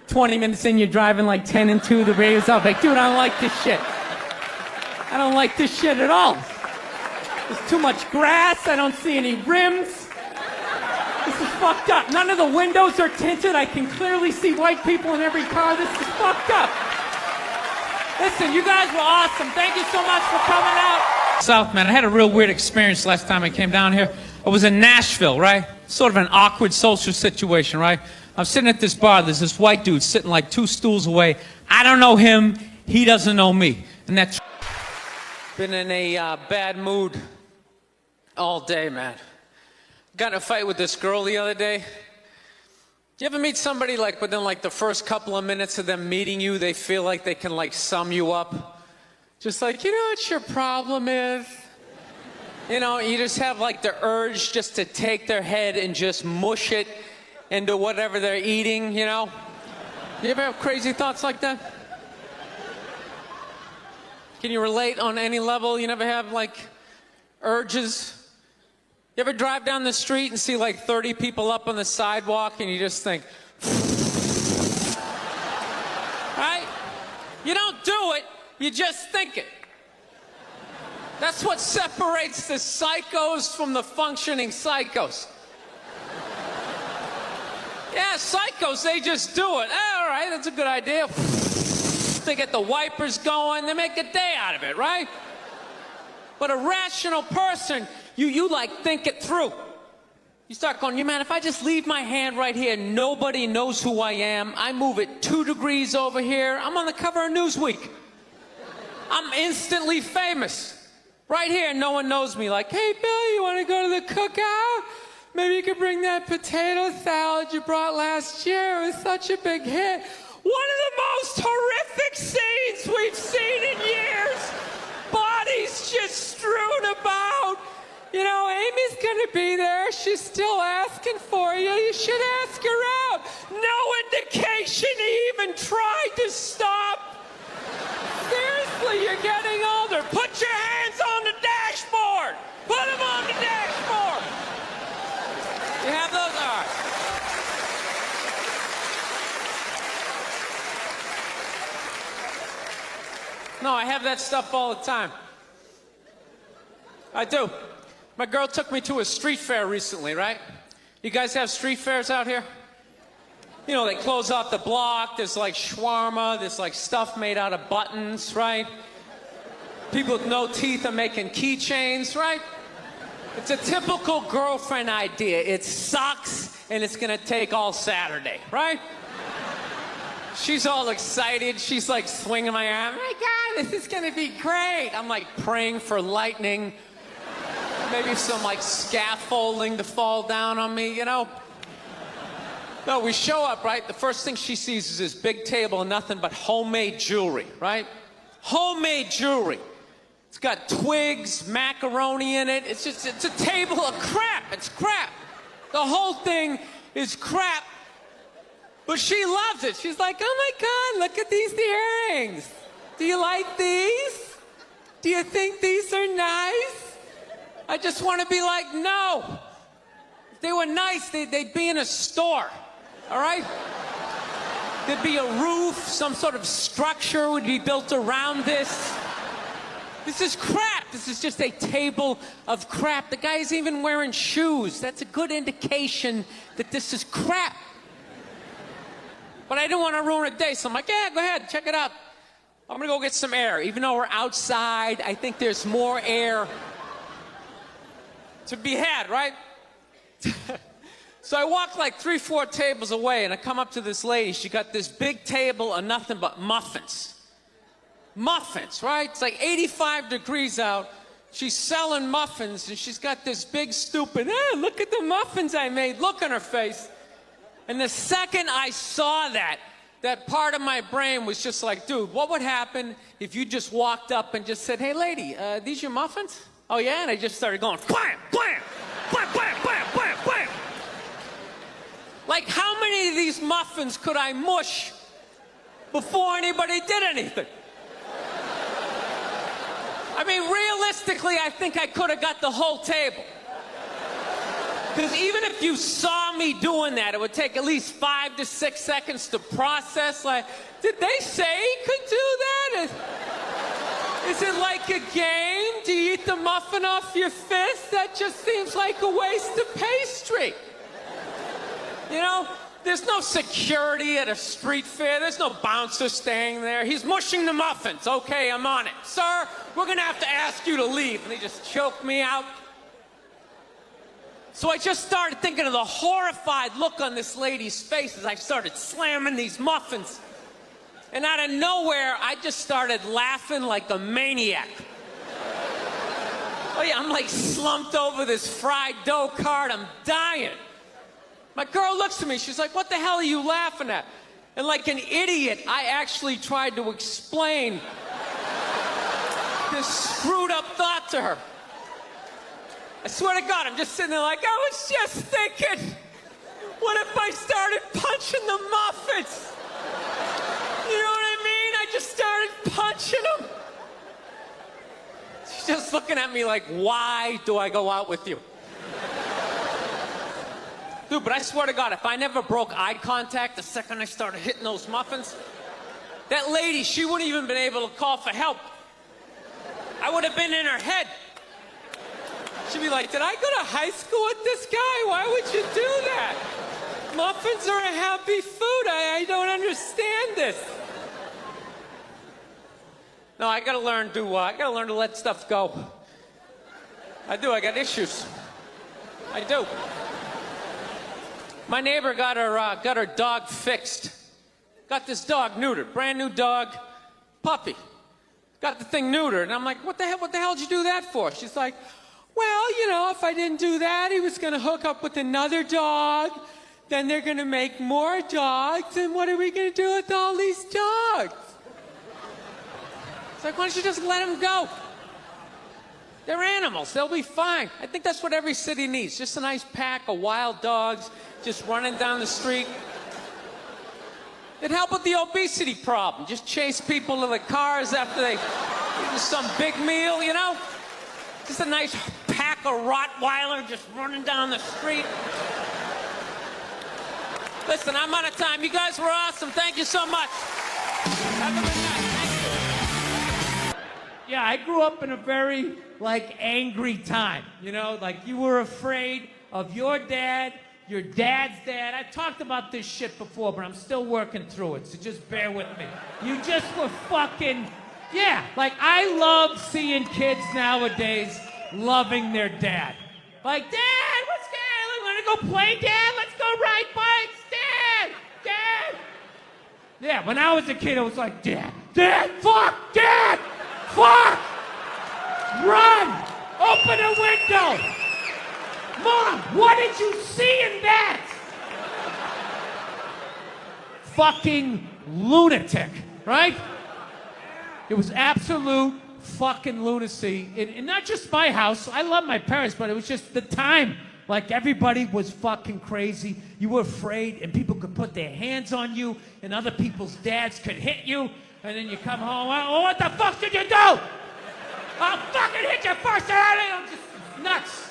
20 minutes in, you're driving like 10 and 2, the radio's off. Like, dude, I don't like this shit. I don't like this shit at all. There's too much grass, I don't see any rims. This is fucked up. None of the windows are tinted. I can clearly see white people in every car. This is fucked up. Listen, you guys were awesome. Thank you so much for coming out. South, man, I had a real weird experience last time I came down here. I was in Nashville, right? Sort of an awkward social situation, right? I'm sitting at this bar. There's this white dude sitting like 2 stools away. I don't know him. He doesn't know me. And that's been in a bad mood all day, man. Got in a fight with this girl the other day. You ever meet somebody like within like the first couple of minutes of them meeting you, they feel like they can like sum you up? Just like, you know what your problem is? You know, you just have like the urge just to take their head and just mush it into whatever they're eating, you know? You ever have crazy thoughts like that? Can you relate on any level? You never have like urges? You ever drive down the street and see like 30 people up on the sidewalk and you just think, right? You don't do it, you just think it. That's what separates the psychos from the functioning psychos. Yeah, psychos, they just do it. All right, that's a good idea. They get the wipers going, they make a day out of it, right? But a rational person, you like think it through. You start going, man, if I just leave my hand right here, nobody knows who I am. I move it 2 degrees over here. I'm on the cover of Newsweek. I'm instantly famous. Right here, no one knows me. Like, hey, Bill, you want to go to the cookout? Maybe you could bring that potato salad you brought last year. It was such a big hit. One of the most horrific scenes we've seen in years. Bodies just strewn about. You know, Amy's gonna be there. She's still asking for you. You should ask her out. No indication he even tried to stop. Seriously, you're getting older. Put your hands on the dashboard. Put them on the You have those? All right. No, I have that stuff all the time. I do. My girl took me to a street fair recently, right? You guys have street fairs out here? You know, they close off the block. There's like shawarma. There's like stuff made out of buttons, right? People with no teeth are making keychains, right? It's a typical girlfriend idea. It sucks, and it's gonna take all Saturday, right? She's all excited. She's like swinging my arm. Oh my God, this is gonna be great. I'm like praying for lightning. Maybe some like scaffolding to fall down on me, you know? No, we show up, right? The first thing she sees is this big table and nothing but homemade jewelry, right? Homemade jewelry. It's got twigs, macaroni in it. It's a table of crap. It's crap. The whole thing is crap. But she loves it. She's like, oh my God, look at these earrings. Do you like these? Do you think these are nice? I just want to be like, no. If they were nice, they'd be in a store, all right? There'd be a roof, some sort of structure would be built around this. This is crap. This is just a table of crap. The guy's even wearing shoes. That's a good indication that this is crap. But I didn't want to ruin a day, so I'm like, yeah, go ahead, check it out. I'm gonna go get some air. Even though we're outside, I think there's more air to be had, right? So I walk like 3-4 tables away, and I come up to this lady. She got this big table of nothing but muffins. Muffins, right? It's like 85 degrees out. She's selling muffins, and she's got this big, stupid, look at the muffins I made, look on her face. And the second I saw that part of my brain was just like, dude, what would happen if you just walked up and just said, hey, lady, these your muffins? Oh, yeah? And I just started going, blam, blam, blam, blam, blam, blam, blam. Like, how many of these muffins could I mush before anybody did anything? I mean, realistically, I think I could have got the whole table. Because even if you saw me doing that, it would take at least 5 to 6 seconds to process. Like, did they say he could do that? Is it like a game? Do you eat the muffin off your fist? That just seems like a waste of pastry. You know, there's no security at a street fair. There's no bouncer staying there. He's mushing the muffins. Okay, I'm on it. Sir, we're gonna have to ask you to leave. And they just choke me out. So I just started thinking of the horrified look on this lady's face as I started slamming these muffins. And out of nowhere, I just started laughing like a maniac. Oh yeah, I'm like slumped over this fried dough cart. I'm dying. My girl looks at me. She's like, what the hell are you laughing at? And like an idiot, I actually tried to explain this screwed up thought to her. I swear to God, I'm just sitting there like, I was just thinking, what if I started punching the muffins? You know what I mean? I just started punching them. She's just looking at me like, why do I go out with you? Dude, but I swear to God, if I never broke eye contact the second I started hitting those muffins, that lady, she wouldn't even been able to call for help. I would have been in her head. She'd be like, did I go to high school with this guy? Why would you do that? Muffins are a happy food. I don't understand this. No, I gotta learn to let stuff go. I do, I got issues. I do. My neighbor got her dog fixed. Got this dog neutered, brand new dog, puppy. Got the thing neutered, and I'm like, what the hell did you do that for? She's like, well, you know, if I didn't do that, he was gonna hook up with another dog, then they're gonna make more dogs, and what are we gonna do with all these dogs? It's like, why don't you just let them go? They're animals, they'll be fine. I think that's what every city needs, just a nice pack of wild dogs just running down the street. It'd help with the obesity problem. Just chase people to the cars after they eat some big meal, you know? Just a nice pack of Rottweiler just running down the street. Listen, I'm out of time. You guys were awesome. Thank you so much. Have a good night. Thank you. Yeah, I grew up in a very, angry time. You know, you were afraid of your dad's dad. I talked about this shit before, but I'm still working through it, so just bear with me. You just were fucking... Yeah, I love seeing kids nowadays loving their dad. Dad, what's good? Want to go play, Dad? Let's go ride bikes, Dad! Dad! Yeah, when I was a kid, it was like, Dad, fuck, Dad, fuck! Run! Open a window! Mom, what did you see in that? Fucking lunatic, right? It was absolute fucking lunacy. And not just my house. I love my parents, but it was just the time. Everybody was fucking crazy. You were afraid, and people could put their hands on you, and other people's dads could hit you, and then you come home, oh, what the fuck did you do? I'll fucking hit you first. I'm just nuts.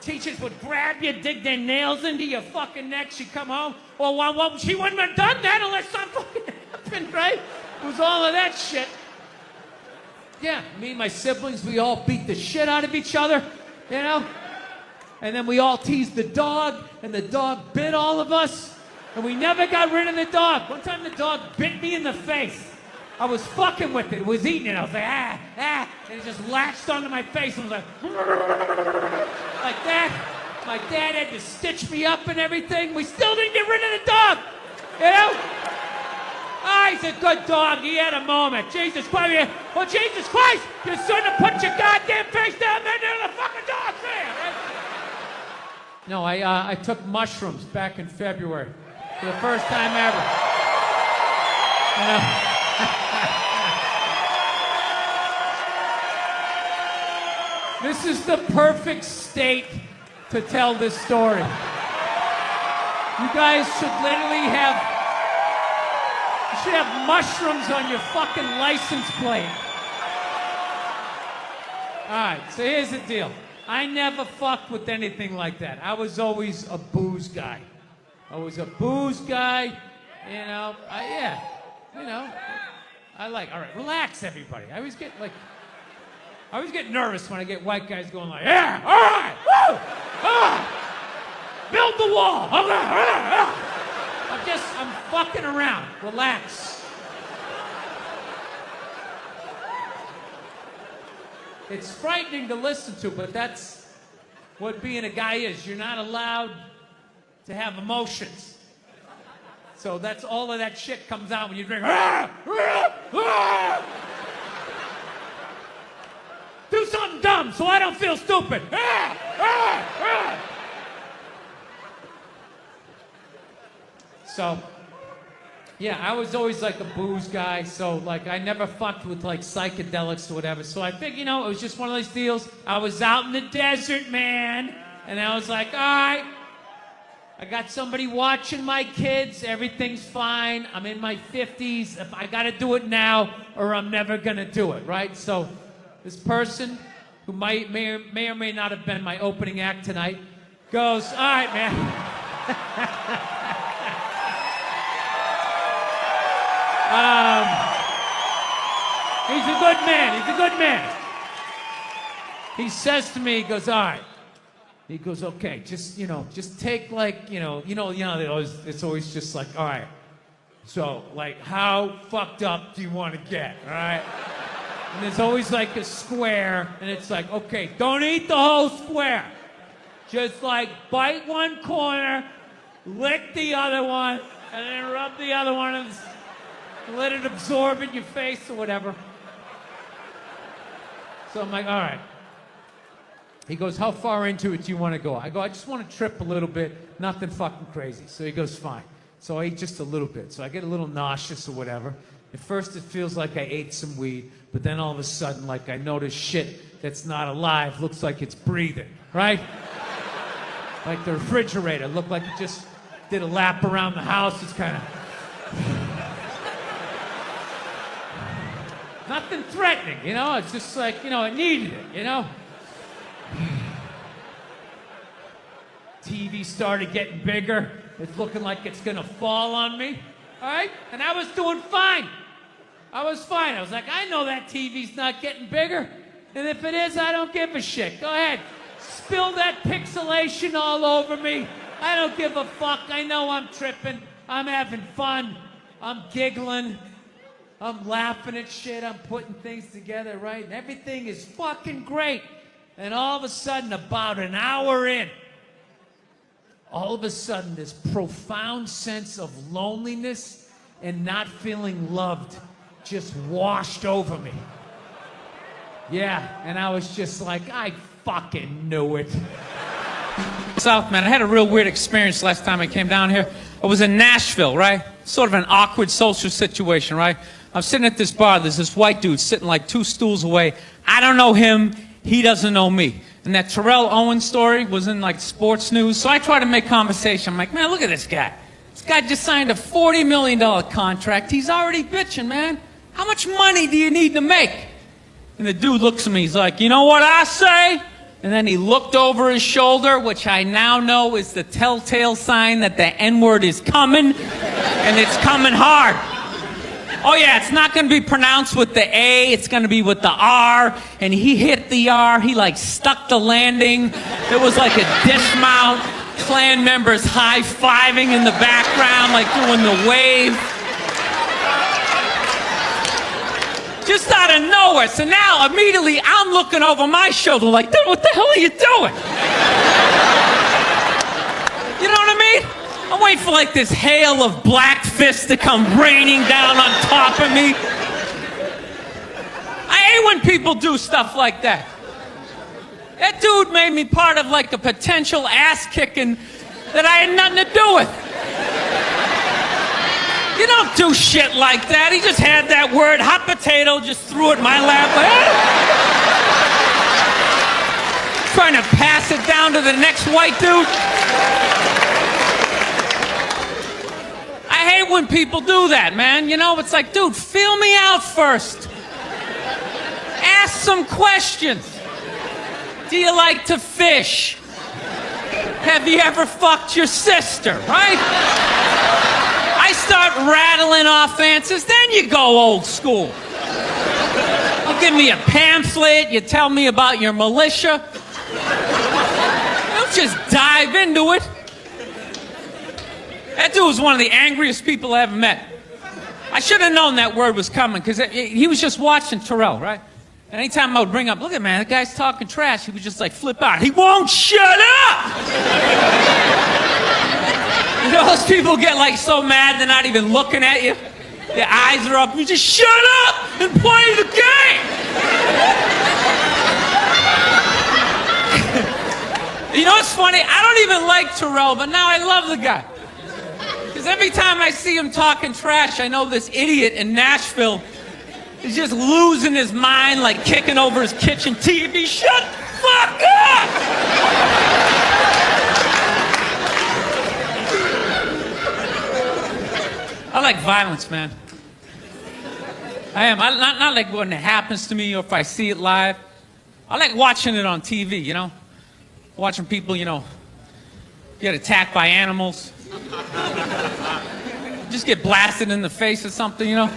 Teachers would grab you, dig their nails into your fucking neck. She'd come home. Well, she wouldn't have done that unless something fucking happened, right? It was all of that shit. Yeah, me and my siblings, we all beat the shit out of each other, you know? And then we all teased the dog, and the dog bit all of us, and we never got rid of the dog. One time the dog bit me in the face. I was fucking with it. It was eating it. I was like, and it just latched onto my face and was like that. My dad had to stitch me up and everything. We still didn't get rid of the dog, you know? He's a good dog. He had a moment. Jesus Christ. Well, Jesus Christ, you shouldn't have put your goddamn face down there near the fucking dog there. Right? No, I took mushrooms back in February for the first time ever. You know? This is the perfect state to tell this story. You guys should literally have... You should have mushrooms on your fucking license plate. All right, so here's the deal. I never fucked with anything like that. I was always a booze guy. I was a booze guy, you know. All right, relax, everybody. I always get nervous when I get white guys going like, yeah, all right, woo, build the wall. I'm fucking around. Relax. It's frightening to listen to, but that's what being a guy is. You're not allowed to have emotions. So that's all of that shit comes out when you drink. Do something dumb so I don't feel stupid. So, yeah, I was always a booze guy, so I never fucked with psychedelics or whatever. So I figured, it was just one of those deals. I was out in the desert, man, and I was like, all right, I got somebody watching my kids, everything's fine. I'm in my 50s. If I gotta do it now or I'm never gonna do it, right? So this person who may or may not have been my opening act tonight goes, all right, man. He's a good man. He says to me, he goes, all right. He goes, okay, just take it's always just all right. So, how fucked up do you want to get, all right? And there's always a square, and it's okay, don't eat the whole square. Just bite one corner, lick the other one, and then rub the other one and let it absorb in your face or whatever. So I'm like, all right. He goes, how far into it do you want to go? I go, I just want to trip a little bit, nothing fucking crazy. So he goes, fine. So I eat just a little bit. So I get a little nauseous or whatever. At first it feels like I ate some weed, but then all of a sudden, I notice shit that's not alive looks like it's breathing, right? Like the refrigerator looked like it just did a lap around the house. It's kind of... Nothing threatening, It's just it needed it, TV started getting bigger. It's looking like it's gonna fall on me. All right? And I was doing fine. I was fine. I was like, I know that TV's not getting bigger. And if it is, I don't give a shit. Go ahead. Spill that pixelation all over me. I don't give a fuck. I know I'm tripping. I'm having fun. I'm giggling. I'm laughing at shit. I'm putting things together, right? And everything is fucking great. And all of a sudden, about an hour in, all of a sudden, this profound sense of loneliness and not feeling loved just washed over me. Yeah, and I was just like, I fucking knew it. South, man, I had a real weird experience last time I came down here. I was in Nashville, right? Sort of an awkward social situation, right? I'm sitting at this bar. There's this white dude sitting like 2 stools away. I don't know him. He doesn't know me. And that Terrell Owens story was in like sports news. So I try to make conversation. I'm like, man, look at this guy. This guy just signed a $40 million contract. He's already bitching, man. How much money do you need to make? And the dude looks at me. He's like, you know what I say? And then he looked over his shoulder, which I now know is the telltale sign that the N-word is coming. And it's coming hard. Oh yeah, it's not going to be pronounced with the A, it's going to be with the R. And he hit the R, he like stuck the landing. It was like a dismount. Clan members high-fiving in the background, like doing the wave. Just out of nowhere. So now, immediately, I'm looking over my shoulder like, dude, what the hell are you doing? You know what I mean? I'm waiting for like this hail of black fists to come raining down on top of me. I hate when people do stuff like that. That dude made me part of like a potential ass kicking that I had nothing to do with. You don't do shit like that. He just had that word, hot potato, just threw it in my lap. Trying to pass it down to the next white dude. I hate when people do that, man. You know, it's like, dude, feel me out first. Ask some questions. Do you like to fish? Have you ever fucked your sister, right? I start rattling off answers, then you go old school. You give me a pamphlet, you tell me about your militia. Don't just dive into it. That dude was one of the angriest people I ever met. I should have known that word was coming, because he was just watching Terrell, right? And anytime I would bring up, look at man, that guy's talking trash, he would just like flip out. He won't shut up! You know, those people get like so mad they're not even looking at you. Their eyes are up. You just shut up and play the game! You know what's funny? I don't even like Terrell, but now I love the guy. Because every time I see him talking trash, I know this idiot in Nashville is just losing his mind, like kicking over his kitchen TV. Shut the fuck up! I like violence, man. I am. Not like when it happens to me or if I see it live. I like watching it on TV, you know? Watching people, you know, get attacked by animals. Just get blasted in the face or something, you know?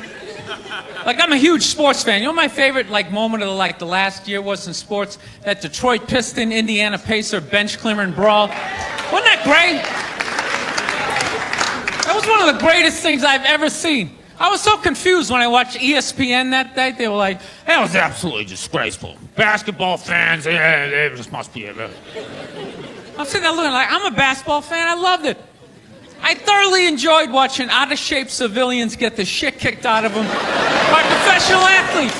Like, I'm a huge sports fan. You know my favorite, like, moment of, like, the last year was in sports? That Detroit Piston, Indiana Pacer bench clearing brawl. Wasn't that great? That was one of the greatest things I've ever seen. I was so confused when I watched ESPN that day. They were like, that was absolutely disgraceful. Basketball fans, they just must be... I'm sitting there looking like, I'm a basketball fan. I loved it. I thoroughly enjoyed watching out-of-shape civilians get the shit kicked out of them by professional athletes.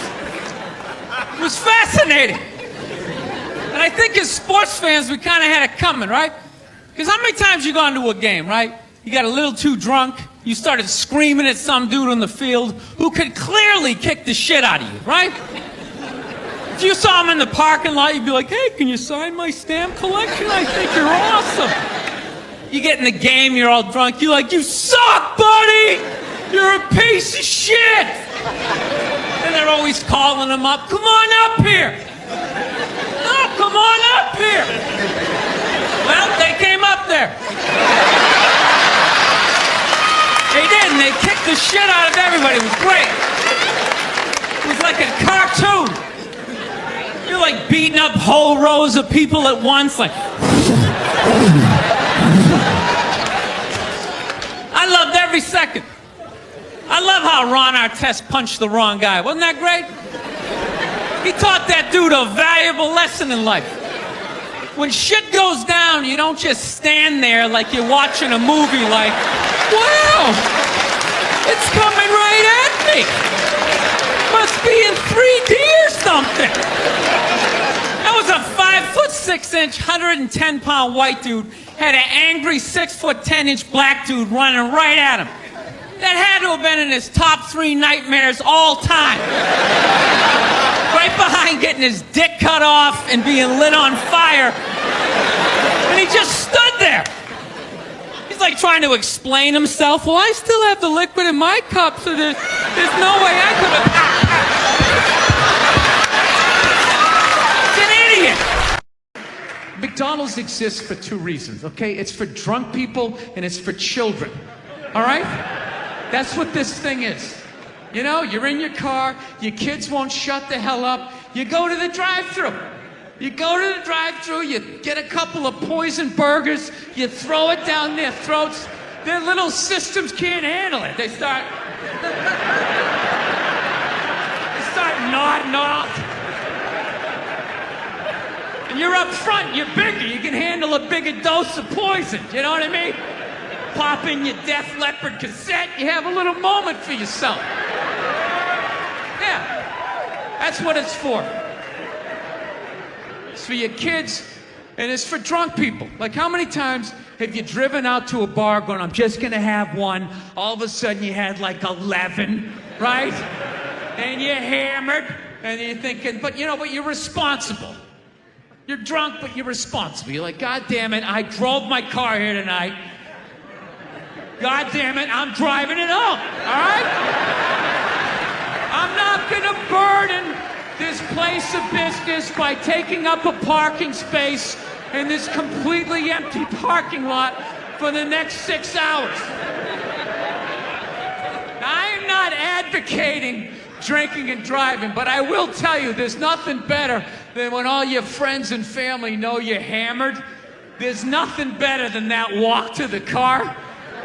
It was fascinating. And I think as sports fans, we kind of had it coming, right? Because how many times you gone to a game, right? You got a little too drunk, you started screaming at some dude on the field who could clearly kick the shit out of you, right? If you saw him in the parking lot, you'd be like, hey, can you sign my stamp collection? I think you're awesome. You get in the game, you're all drunk, you're like, you suck, buddy! You're a piece of shit! And they're always calling him up, come on up here! No, come on up here! Well, they came up the shit out of everybody. It was great. It was like a cartoon. You're like beating up whole rows of people at once, like. I loved every second. I love how Ron Artest punched the wrong guy. Wasn't that great? He taught that dude a valuable lesson in life. When shit goes down, you don't just stand there like you're watching a movie like, wow, it's coming right at me. Must be in 3D or something. That was a 5'6", 110-pound white dude, had an angry 6'10" black dude running right at him. That had to have been in his top 3 nightmares all time. Right behind getting his dick cut off and being lit on fire. And he just stood there. He's like trying to explain himself. Well, I still have the liquid in my cup, so there's no way I could have. It's an idiot. McDonald's exists for 2 reasons, okay? It's for drunk people and it's for children, all right? That's what this thing is. You know, you're in your car, your kids won't shut the hell up, you go to the drive-thru. You go to the drive-thru, you get a couple of poison burgers, you throw it down their throats, their little systems can't handle it. They start nodding off. And you're up front, you're bigger, you can handle a bigger dose of poison, you know what I mean? Pop in your Def Leppard cassette, you have a little moment for yourself. Yeah, that's what it's for. It's for your kids, and it's for drunk people. Like, how many times have you driven out to a bar going, I'm just gonna have one, all of a sudden you had like 11, right? And you're hammered, and you're thinking, but you're responsible. You're drunk, but you're responsible. You're like, God damn it, I drove my car here tonight. God damn it, I'm driving it home, all right? I'm not gonna burden this place of business by taking up a parking space in this completely empty parking lot for the next 6 hours. Now, I am not advocating drinking and driving, but I will tell you, there's nothing better than when all your friends and family know you're hammered. There's nothing better than that walk to the car.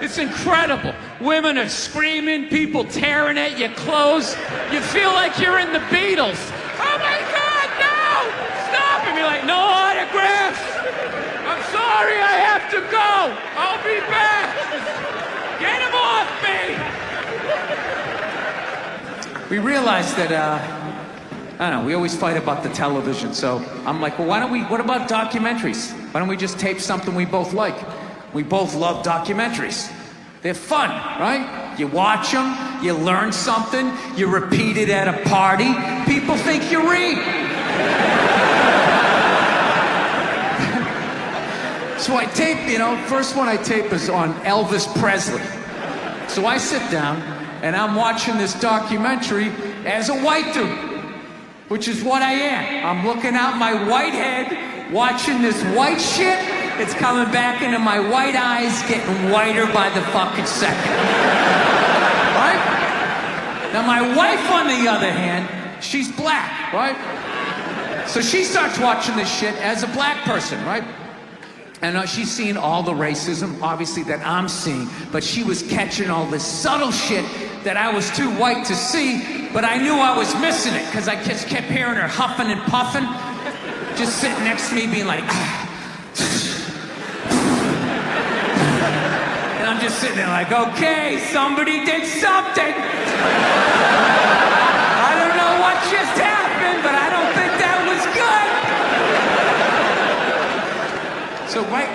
It's incredible. Women are screaming, people tearing at your clothes. You feel like you're in the Beatles. Oh my God, no! Stop! And you're like, no autographs! I'm sorry, I have to go! I'll be back! Get him off me! We realized that, I don't know, we always fight about the television, so I'm like, well, what about documentaries? Why don't we just tape something we both like? We both love documentaries. They're fun, right? You watch them, you learn something, you repeat it at a party, people think you read. So I tape, first one I tape is on Elvis Presley. So I sit down and I'm watching this documentary as a white dude, which is what I am. I'm looking out my white head, watching this white shit. It's coming back into my white eyes, getting whiter by the fucking second. Right? Now, my wife, on the other hand, she's black, right? So she starts watching this shit as a black person, right? And she's seeing all the racism, obviously, that I'm seeing, but she was catching all this subtle shit that I was too white to see, but I knew I was missing it, because I just kept hearing her huffing and puffing, just sitting next to me being like, and I'm just sitting there like, okay, somebody did something. I don't know what just happened, but I don't think that was good. So right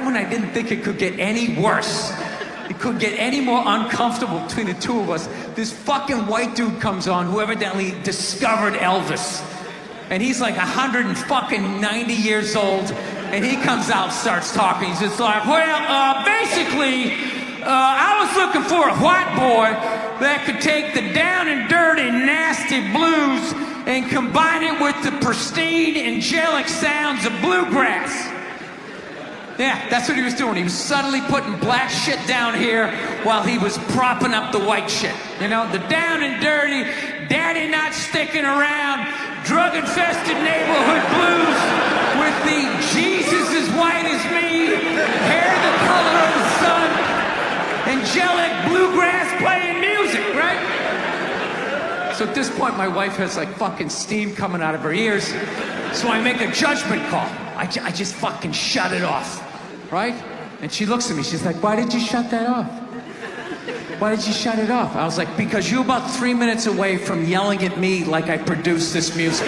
when I didn't think it could get any worse, it could get any more uncomfortable between the two of us, this fucking white dude comes on who evidently discovered Elvis. And he's like 190 years old, and he comes out, starts talking. He's just like, well, basically, I was looking for a white boy that could take the down and dirty, nasty blues and combine it with the pristine, angelic sounds of bluegrass. Yeah, that's what he was doing. He was subtly putting black shit down here while he was propping up the white shit. You know, the down and dirty, daddy not sticking around, drug-infested neighborhood blues with the Jesus as white as me, hair the color of the sun, angelic bluegrass playing music, right? So at this point, my wife has like fucking steam coming out of her ears. So I make a judgment call. I just fucking shut it off, right? And she looks at me, she's like, why did you shut that off? Why did you shut it off? I was like, because you're about 3 minutes away from yelling at me like I produced this music.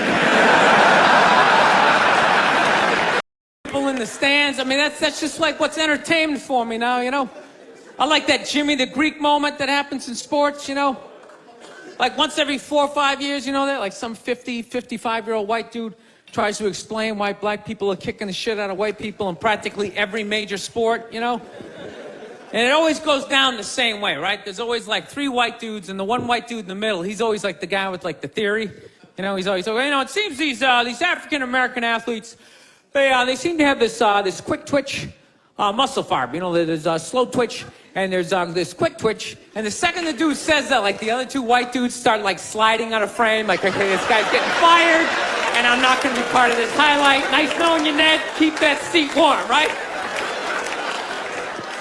People in the stands, I mean, that's just like what's entertainment for me now, you know? I like that Jimmy the Greek moment that happens in sports, you know? Like once every 4 or 5 years, you know that? Like some 50, 55-year-old white dude tries to explain why black people are kicking the shit out of white people in practically every major sport, you know? And it always goes down the same way, right? There's always like 3 white dudes, and the one white dude in the middle, he's always like the guy with like the theory. You know, he's always like, you know, it seems these African-American athletes, they seem to have this quick twitch muscle fiber. You know, there's slow twitch, and there's this quick twitch. And the second the dude says that, like the other 2 white dudes start like sliding out of frame, like, okay, this guy's getting fired, and I'm not going to be part of this highlight. Nice knowing you, Ned. Keep that seat warm, right?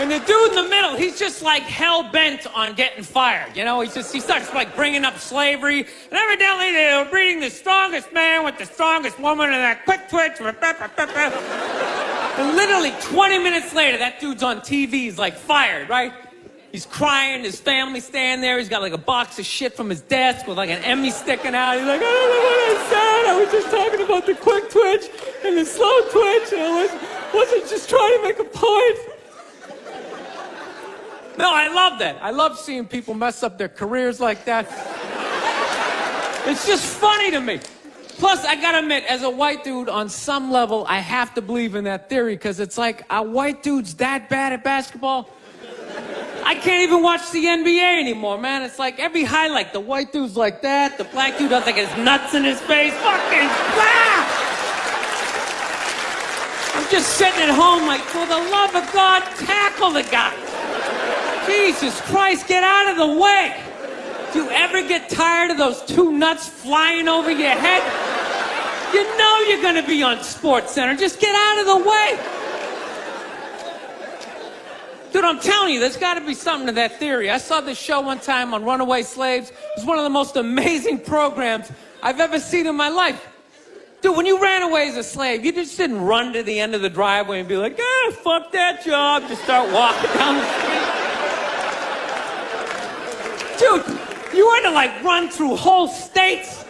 And the dude in the middle, he's just like hell-bent on getting fired. You know, he starts like bringing up slavery. And evidently they were breeding the strongest man with the strongest woman and that quick twitch. And literally 20 minutes later, that dude's on TV. He's like fired, right? He's crying. His family's standing there. He's got like a box of shit from his desk with like an Emmy sticking out. He's like, I don't know what I said. I was just talking about the quick twitch and the slow twitch. And I wasn't just trying to make a point. No, I love that. I love seeing people mess up their careers like that. It's just funny to me. Plus, I gotta admit, as a white dude, on some level, I have to believe in that theory, because it's like, are white dudes that bad at basketball? I can't even watch the NBA anymore, man. It's like every highlight, the white dude's like that, the black dude has like his nuts in his face. Fucking ah! I'm just sitting at home like, for the love of God, tackle the guy. Jesus Christ, get out of the way. Do you ever get tired of those 2 nuts flying over your head? You know you're gonna be on SportsCenter. Just get out of the way. Dude, I'm telling you, there's gotta be something to that theory. I saw this show one time on runaway slaves. It was one of the most amazing programs I've ever seen in my life. Dude, when you ran away as a slave, you just didn't run to the end of the driveway and be like, fuck that job. Just start walking down the street. Dude, you had to like run through whole states.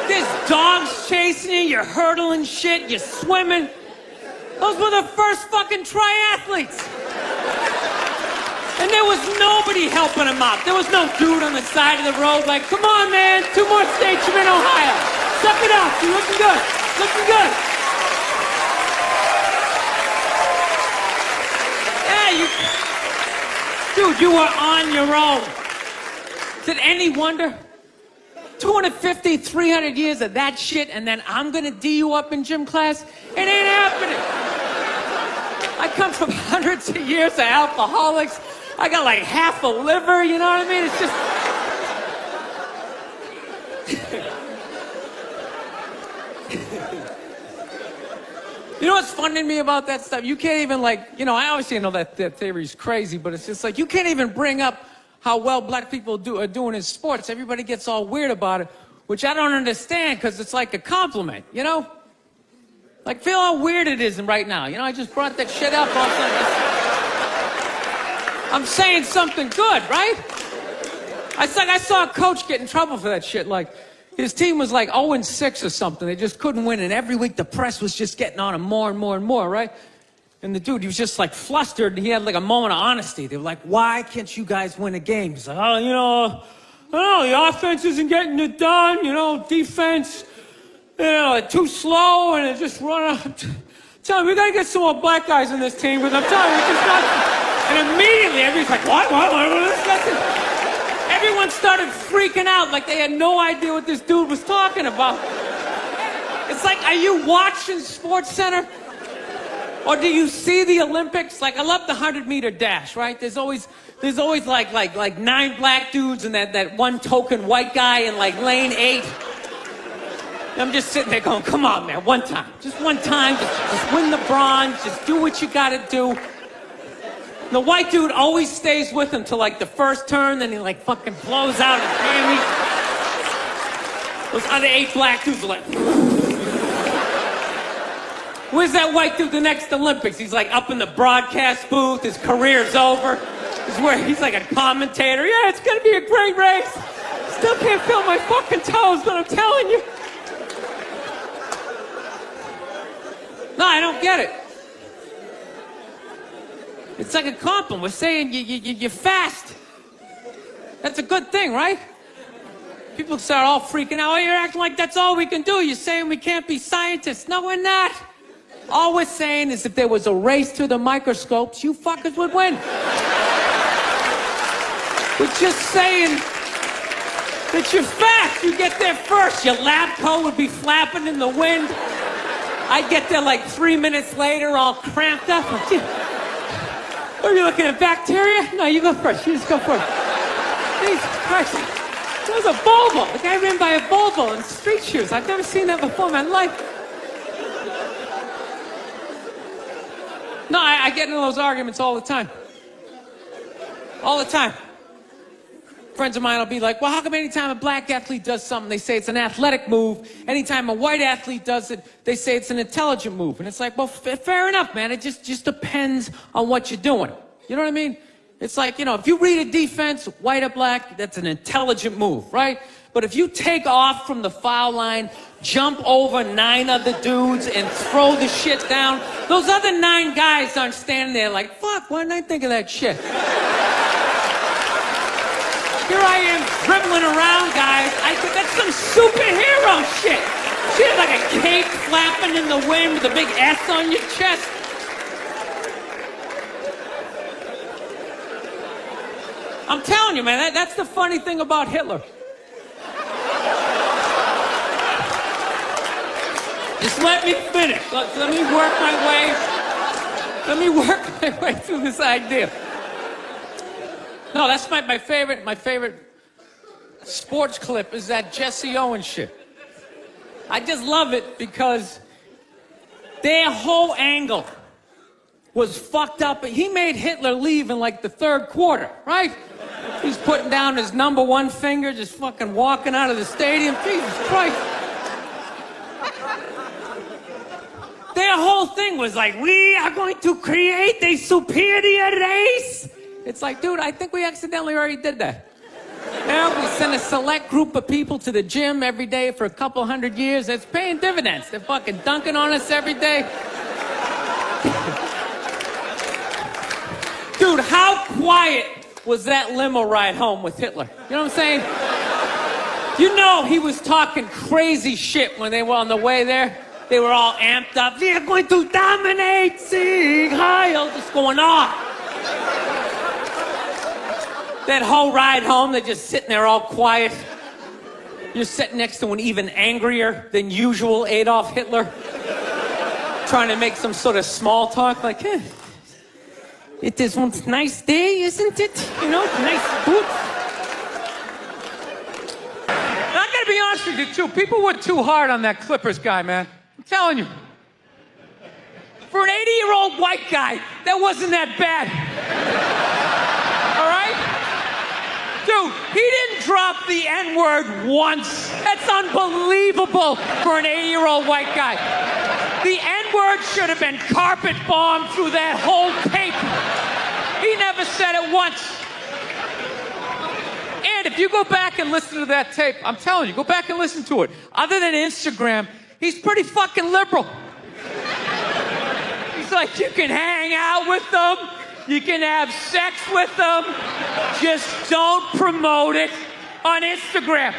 There's dogs chasing you, you're hurdling shit, you're swimming. Those were the first fucking triathletes. And there was nobody helping them out. There was no dude on the side of the road like, come on, man, 2 more states, you're in Ohio. Suck it up, you're looking good, looking good. Yeah, dude, you were on your own. Is it any wonder? 250, 300 years of that shit, and then I'm gonna D you up in gym class? It ain't happening. I come from hundreds of years of alcoholics. I got like half a liver, you know what I mean? It's just... You know what's funny to me about that stuff? You can't even like, you know, I obviously know that theory's crazy, but it's just like, you can't even bring up how well black people are doing in sports. Everybody gets all weird about it, which I don't understand, because it's like a compliment, you know? Like, feel how weird it is right now. You know, I just brought that shit up. I'm saying something good, right? I saw a coach get in trouble for that shit. Like, his team was like 0-6 or something. They just couldn't win, and every week the press was just getting on him more and more and more, right? And the dude, he was just like flustered, and he had like a moment of honesty. They were like, why can't you guys win a game? He's like, oh, you know, I don't know, the offense isn't getting it done, you know, defense, you know, too slow, and it just run out. Tell me, we gotta get some more black guys in this team, because I'm telling you, it's just not. And immediately, everybody's like, what? Everyone started freaking out like they had no idea what this dude was talking about. It's like, are you watching SportsCenter? Or do you see the Olympics? Like, I love the 100-meter dash, right? There's always like 9 black dudes and that one token white guy in like lane 8. I'm just sitting there going, come on, man, one time. Just one time, just win the bronze, just do what you gotta do. The white dude always stays with him till like the first turn, then he like fucking blows out his hammy. Those other 8 black dudes are like, where's that white dude the next Olympics? He's like up in the broadcast booth, his career's over. He's like a commentator. Yeah, it's gonna be a great race. Still can't feel my fucking toes, but I'm telling you. No, I don't get it. It's like a compliment. We're saying you're fast. That's a good thing, right? People start all freaking out. Oh, you're acting like that's all we can do. You're saying we can't be scientists. No, we're not. All we're saying is if there was a race to the microscopes, you fuckers would win. We're just saying that you're fast. You get there first. Your lab coat would be flapping in the wind. I'd get there like 3 minutes later, all cramped up. Are you looking at bacteria? No, you go first. You just go first. Jesus Christ. That was a Volvo. The guy ran by a Volvo in street shoes. I've never seen that before in my life. No, I get into those arguments all the time. All the time. Friends of mine will be like, well, how come anytime a black athlete does something, they say it's an athletic move? Anytime a white athlete does it, they say it's an intelligent move. And it's like, well, fair enough, man. It just depends on what you're doing. You know what I mean? It's like, you know, if you read a defense, white or black, that's an intelligent move, right? But if you take off from the foul line, jump over 9 other dudes, and throw the shit down, those other 9 guys aren't standing there like, fuck, why didn't I think of that shit? Here I am dribbling around, guys. I think that's some superhero shit. She had like a cape flapping in the wind with a big S on your chest. I'm telling you, man, that's the funny thing about Hitler. Just let me finish. Let me work my way. Let me work my way through this idea. No, that's my favorite sports clip is that Jesse Owens shit. I just love it because their whole angle was fucked up. He made Hitler leave in like the 3rd quarter, right? He's putting down his number 1 finger, just fucking walking out of the stadium. Jesus Christ. Their whole thing was like, we are going to create a superior race. It's like, dude, I think we accidentally already did that. Now we send a select group of people to the gym every day for a couple 100 years. It's paying dividends. They're fucking dunking on us every day. Dude, how quiet was that limo ride home with Hitler? You know what I'm saying? You know he was talking crazy shit when they were on the way there. They were all amped up. We are going to dominate, Sieg Heil, just going off. That whole ride home, they're just sitting there all quiet. You're sitting next to an even angrier than usual Adolf Hitler, trying to make some sort of small talk, like, it is one nice day, isn't it? You know, nice food. I gotta be honest with you, too. People were too hard on that Clippers guy, man. I'm telling you. For an 80-year-old white guy, that wasn't that bad. All right? Dude, he didn't drop the N-word once. That's unbelievable for an 80-year-old white guy. The N-word should have been carpet bombed through that whole tape. He never said it once. And if you go back and listen to that tape, I'm telling you, go back and listen to it. Other than Instagram, he's pretty fucking liberal. He's like, you can hang out with them. You can have sex with them. Just don't promote it on Instagram.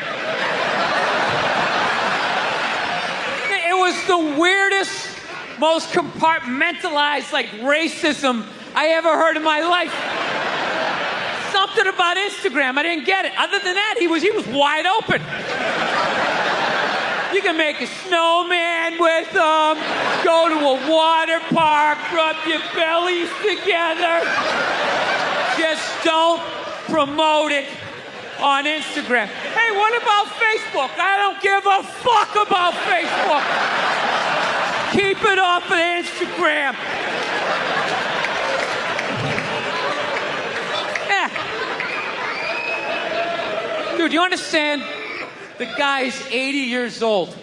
It was the weirdest, most compartmentalized, like, racism I ever heard in my life. Something about Instagram, I didn't get it. Other than that, he was wide open. You can make a snowman with them, go to a water park, rub your bellies together. Just don't promote it on Instagram. Hey, what about Facebook? I don't give a fuck about Facebook. Keep it off of Instagram. Yeah. Dude, you understand? The guy's 80 years old.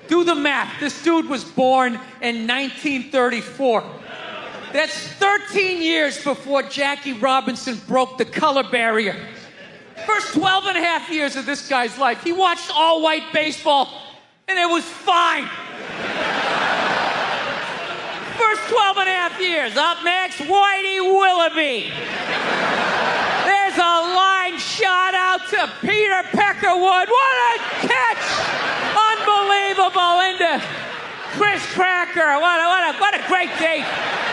Do the math. This dude was born in 1934. That's 13 years before Jackie Robinson broke the color barrier. First 12 and a half years of this guy's life, he watched all-white baseball, and it was fine. First 12 and a half years. Up next, Whitey Willoughby. There's a line shot out to Peter Peckerwood. What a catch! Unbelievable into Chris Cracker. What a great day.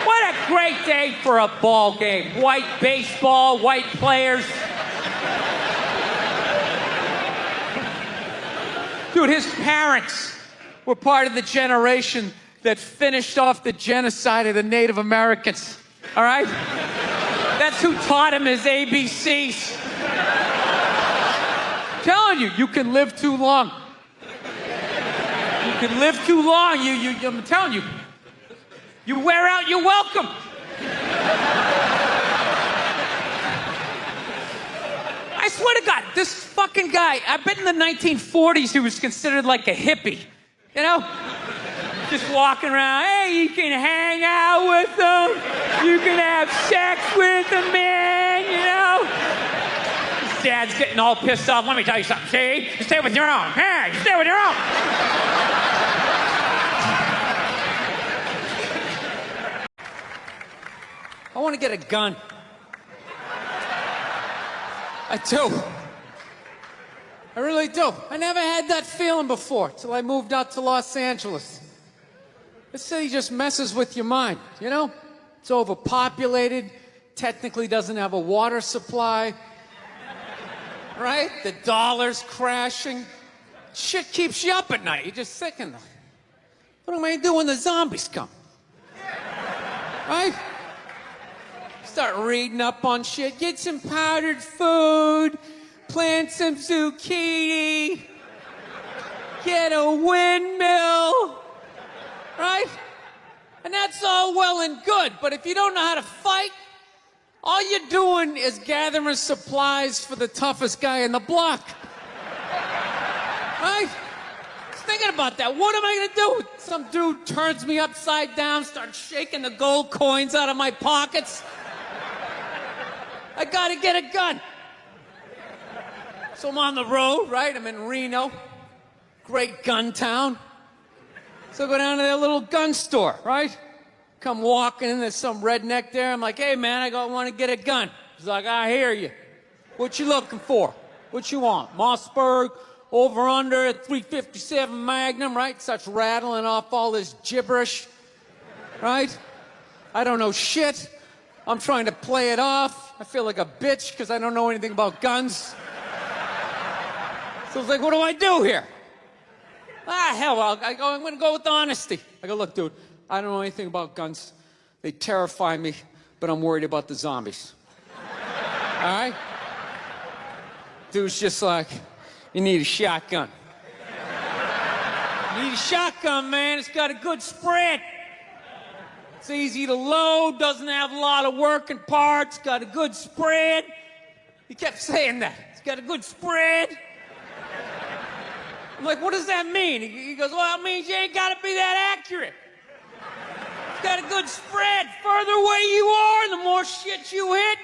What a great day for a ball game. White baseball, white players. Dude, his parents were part of the generation that finished off the genocide of the Native Americans. All right? That's who taught him his ABCs. I'm telling you, you can live too long. You can live too long. I'm telling you. You wear out your welcome. I swear to God, this fucking guy, I bet in the 1940s he was considered like a hippie. You know? Just walking around, hey, you can hang out with them. You can have sex with them, man, you know? His dad's getting all pissed off. Let me tell you something, see? You stay with your own. Hey, you stay with your own. I want to get a gun. I do. I really do. I never had that feeling before till I moved out to Los Angeles. This city just messes with your mind, you know? It's overpopulated, technically doesn't have a water supply, right? The dollar's crashing. Shit keeps you up at night. You're just thinking, what am I gonna do when the zombies come? Right? Start reading up on shit. Get some powdered food. Plant some zucchini. Get a windmill. Right? And that's all well and good, but if you don't know how to fight, all you're doing is gathering supplies for the toughest guy in the block. Right? Thinking about that. What am I gonna do? Some dude turns me upside down, starts shaking the gold coins out of my pockets. I gotta get a gun. So I'm on the road, right? I'm in Reno. Great gun town. So I go down to their little gun store, right? Come walking in, there's some redneck there. I'm like, hey, man, I want to get a gun. He's like, I hear you. What you looking for? What you want? Mossberg, over under, 357 Magnum, right? Starts rattling off all this gibberish, right? I don't know shit. I'm trying to play it off. I feel like a bitch because I don't know anything about guns. So I was like, what do I do here? Hell, I'm going to go with honesty. I go, look, dude, I don't know anything about guns. They terrify me, but I'm worried about the zombies. All right? Dude's just like, you need a shotgun. You need a shotgun, man. It's got a good spread. It's easy to load, doesn't have a lot of working parts, got a good spread. He kept saying that. It's got a good spread. I'm like, what does that mean? He goes, well, it means you ain't got to be that accurate. It's got a good spread. Further away you are, the more shit you hit.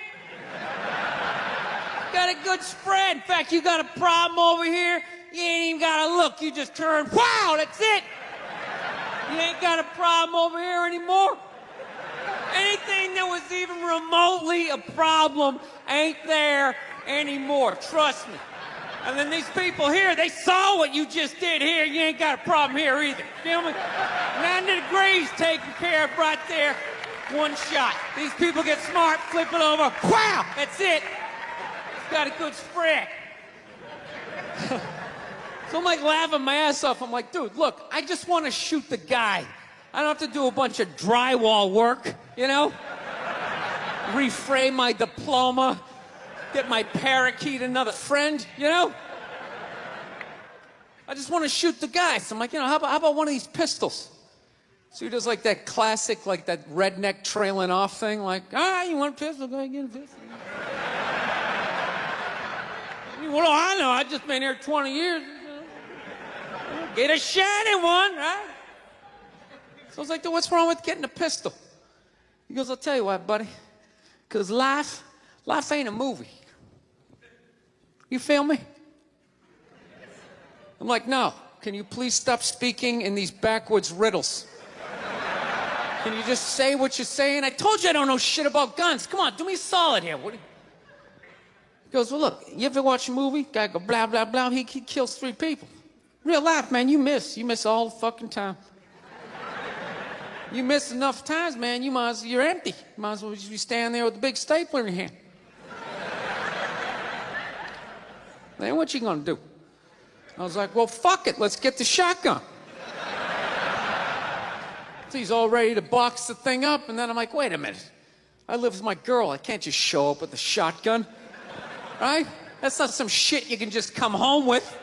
Got a good spread. In fact, you got a problem over here, you ain't even got to look. You just turn, wow, that's it. You ain't got a problem over here anymore. Anything that was even remotely a problem ain't there anymore. Trust me. And then these people here, they saw what you just did here. You ain't got a problem here either. Feel me? 90 degrees taken care of right there. One shot. These people get smart, flip it over. Wow! That's it. It's got a good spread. So I'm like laughing my ass off. I'm like, dude, look, I just want to shoot the guy. I don't have to do a bunch of drywall work, you know? Reframe my diploma, get my parakeet another friend, you know? I just want to shoot the guy. So I'm like, how about one of these pistols? So he does like that classic, like that redneck trailing off thing, like, you want a pistol? Go ahead, get a pistol. What do I know? I've just been here 20 years. Get a shiny one, right? So I was like, dude, what's wrong with getting a pistol? He goes, I'll tell you what, buddy. Because life ain't a movie. You feel me? I'm like, no. Can you please stop speaking in these backwoods riddles? Can you just say what you're saying? I told you I don't know shit about guns. Come on, do me a solid here. He goes, well, look, you ever watch a movie? Guy go, blah, blah, blah. He kills 3 people. Real life, man, you miss. You miss all the fucking time. You miss enough times, man, you're empty. You might as well be standing there with a big stapler in your hand. Then what you gonna do? I was like, well, fuck it, let's get the shotgun. So he's all ready to box the thing up, and then I'm like, wait a minute. I live with my girl, I can't just show up with a shotgun, right? That's not some shit you can just come home with.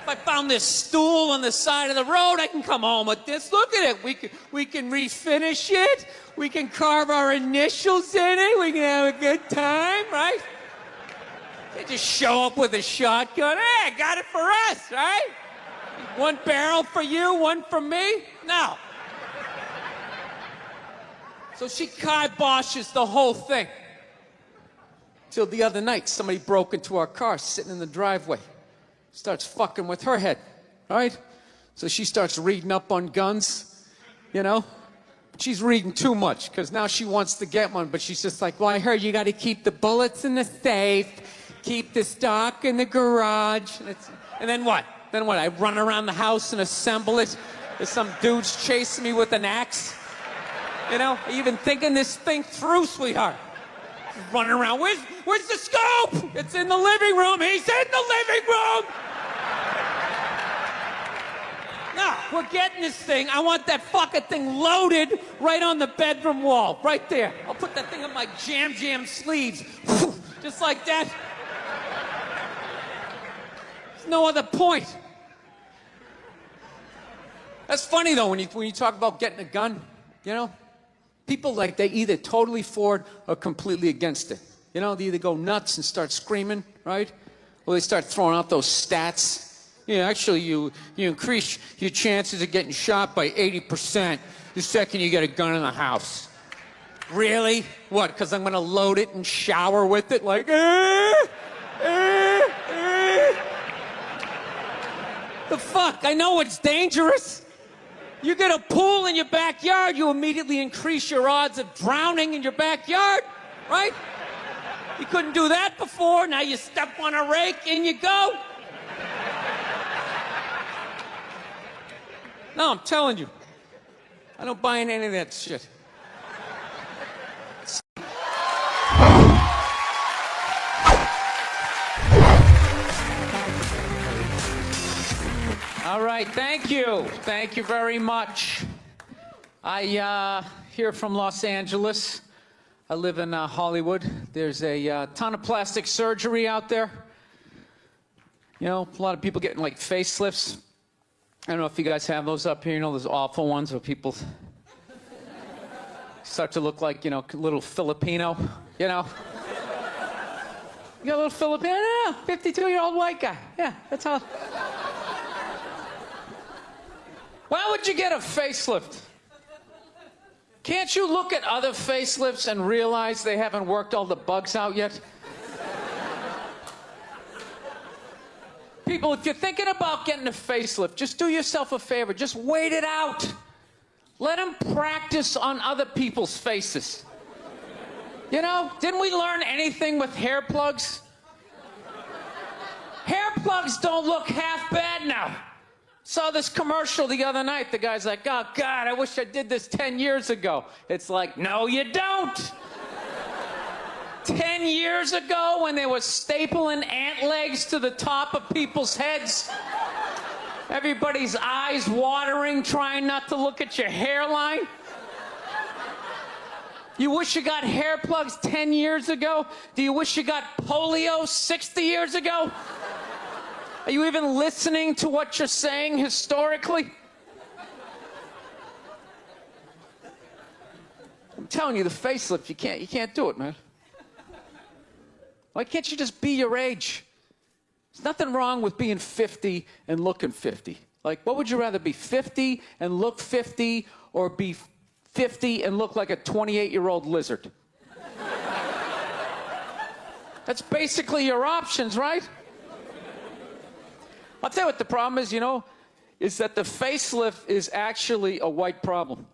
If I found this stool on the side of the road, I can come home with this. Look at it. We can refinish it. We can carve our initials in it. We can have a good time, right? They just show up with a shotgun. Hey, I got it for us, right? 1 barrel for you, 1 for me? No. So she kiboshes the whole thing. Till the other night, somebody broke into our car sitting in the driveway. Starts fucking with her head, right? So she starts reading up on guns, you know? She's reading too much, because now she wants to get one, but she's just like, well, I heard you got to keep the bullets in the safe, keep the stock in the garage. And then what? Then what? I run around the house and assemble it? There's some dude's chasing me with an axe? You know? Are you even thinking this thing through, sweetheart? Running around. Where's the scope? It's in the living room. He's in the living room. No, we're getting this thing. I want that fucking thing loaded right on the bedroom wall. Right there. I'll put that thing on my jam sleeves. Just like that. There's no other point. That's funny, though, when you talk about getting a gun, you know? People, like, they either totally for it or completely against it. You know, they either go nuts and start screaming, right? Or they start throwing out those stats. Yeah, actually, you increase your chances of getting shot by 80% the second you get a gun in the house. Really? What, because I'm going to load it and shower with it? Like, The fuck? I know it's dangerous. You get a pool in your backyard, you immediately increase your odds of drowning in your backyard, right? You couldn't do that before, now you step on a rake, in you go. No, I'm telling you, I don't buy into any of that shit. All right, thank you. Thank you very much. I here from Los Angeles. I live in Hollywood. There's a ton of plastic surgery out there. You know, a lot of people getting like facelifts. I don't know if you guys have those up here. You know, those awful ones where people start to look like, you know, little Filipino, you know. You got a little Filipino, 52-year-old white guy. Yeah, that's how. Why would you get a facelift? Can't you look at other facelifts and realize they haven't worked all the bugs out yet? People, if you're thinking about getting a facelift, just do yourself a favor. Just wait it out. Let them practice on other people's faces. You know, didn't we learn anything with hair plugs? Hair plugs don't look half bad now. Saw this commercial the other night. The guy's like, oh, God, I wish I did this 10 years ago. It's like, no, you don't. 10 years ago when they were stapling ant legs to the top of people's heads? Everybody's eyes watering, trying not to look at your hairline? You wish you got hair plugs 10 years ago? Do you wish you got polio 60 years ago? Are you even listening to what you're saying historically? I'm telling you, the facelift, you can't do it, man. Why can't you just be your age? There's nothing wrong with being 50 and looking 50. Like, what would you rather be, 50 and look 50, or be 50 and look like a 28-year-old lizard? That's basically your options, right? I'll tell you what the problem is, is that the facelift is actually a white problem.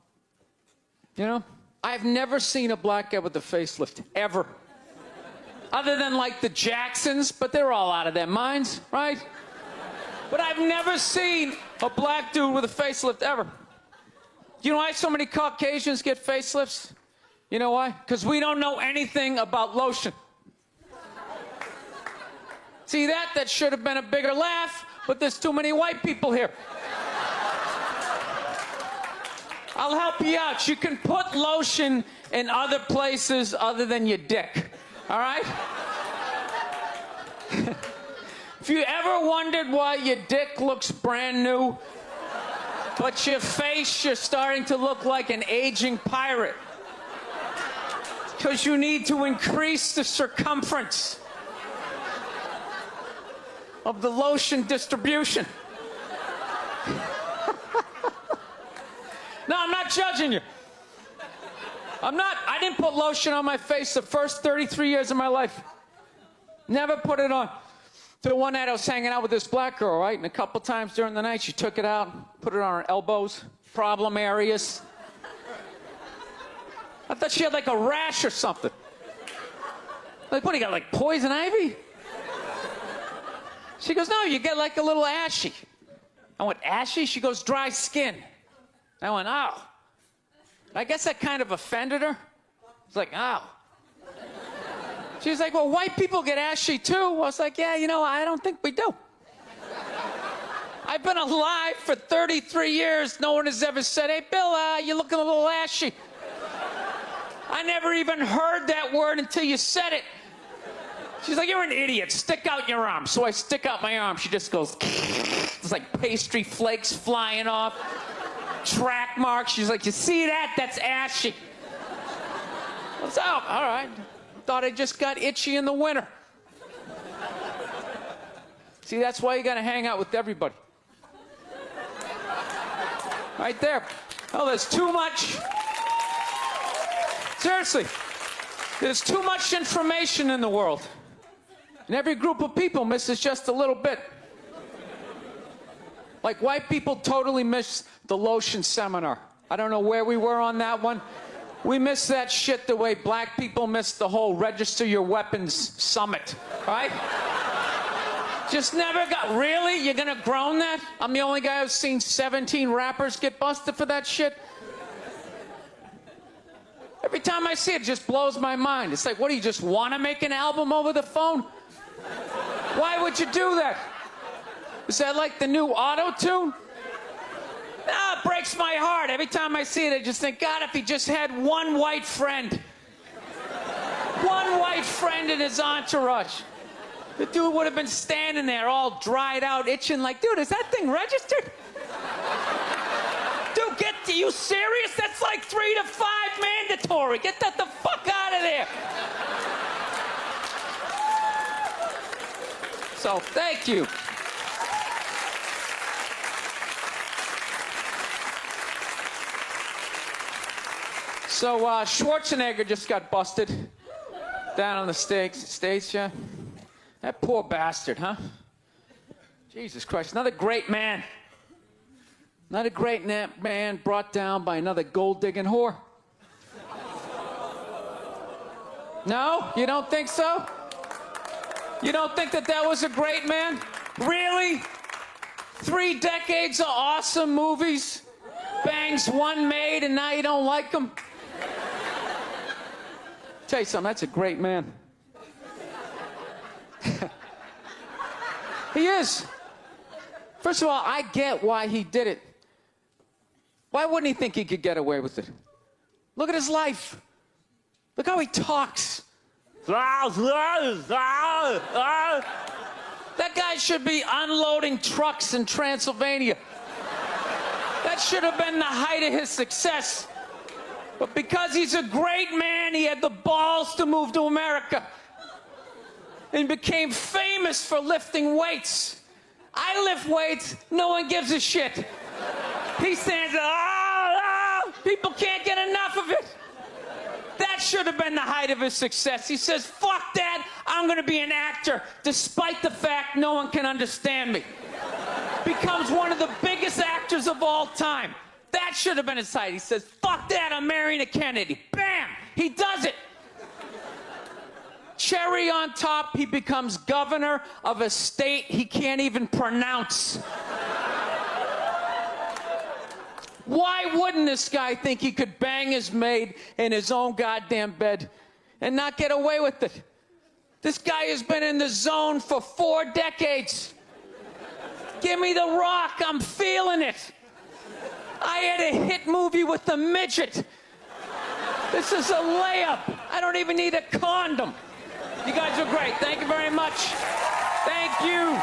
I've never seen a black guy with a facelift, ever. Other than like the Jacksons, but they're all out of their minds, right? But I've never seen a black dude with a facelift ever. You know why so many Caucasians get facelifts? You know why? Because we don't know anything about lotion. See that? That should have been a bigger laugh, but there's too many white people here. I'll help you out. You can put lotion in other places other than your dick. All right? If you ever wondered why your dick looks brand new, but your face, you're starting to look like an aging pirate. Because you need to increase the circumference of the lotion distribution. No, I'm not judging you. I didn't put lotion on my face the first 33 years of my life. Never put it on. The one night I was hanging out with this black girl, right? And a couple times during the night, she took it out, put it on her elbows, problem areas. I thought she had like a rash or something. Like, what do you got, like poison ivy? She goes, no, you get like a little ashy. I went, ashy? She goes, dry skin. I went, oh. I guess that kind of offended her. It's like, oh. She's like, well, white people get ashy too. I was like, yeah, I don't think we do. I've been alive for 33 years. No one has ever said, hey, Bill, you're looking a little ashy. I never even heard that word until you said it. She's like, you're an idiot. Stick out your arm. So I stick out my arm. She just goes, there's like pastry flakes flying off. Track marks. She's like, you see that? That's ashy. I was, oh, all right. Thought I just got itchy in the winter. See, that's why you gotta hang out with everybody. Right there. Oh, there's too much. Seriously. There's too much information in the world. And every group of people misses just a little bit. Like, white people totally missed the lotion seminar. I don't know where we were on that one. We missed that shit the way black people missed the whole register your weapons summit, right? Just never got, really? You're gonna groan that? I'm the only guy who's seen 17 rappers get busted for that shit? Every time I see it, it just blows my mind. It's like, what, do you just want to make an album over the phone? Why would you do that? Is that like the new auto-tune? No, it breaks my heart. Every time I see it, I just think, God, if he just had one white friend. One white friend in his entourage. The dude would have been standing there all dried out, itching like, dude, is that thing registered? Dude, are you serious? That's like 3 to 5 mandatory. Get that the fuck out of there. So, thank you. So, Schwarzenegger just got busted down on the States, yeah? That poor bastard, huh? Jesus Christ, another great man. Another great man brought down by another gold-digging whore. No? You don't think so? You don't think that was a great man? Really? 3 decades of awesome movies? Bangs one made and now you don't like them? Tell you something, that's a great man. He is. First of all, I get why he did it. Why wouldn't he think he could get away with it? Look at his life. Look how he talks. That guy should be unloading trucks in Transylvania. That should have been the height of his success. But because he's a great man, he had the balls to move to America and became famous for lifting weights. I lift weights, no one gives a shit. He stands, people can't get enough of it. That should have been the height of his success. He says, fuck that, I'm gonna be an actor, despite the fact no one can understand me. Becomes one of the biggest actors of all time. That should have been his height. He says, fuck that, I'm marrying a Kennedy. Bam! He does it. Cherry on top, he becomes governor of a state he can't even pronounce. Why wouldn't this guy think he could bang his maid in his own goddamn bed and not get away with it? This guy has been in the zone for 4 decades. Give me the rock, I'm feeling it. I had a hit movie with the midget. This is a layup. I don't even need a condom. You guys are great. Thank you very much. Thank you.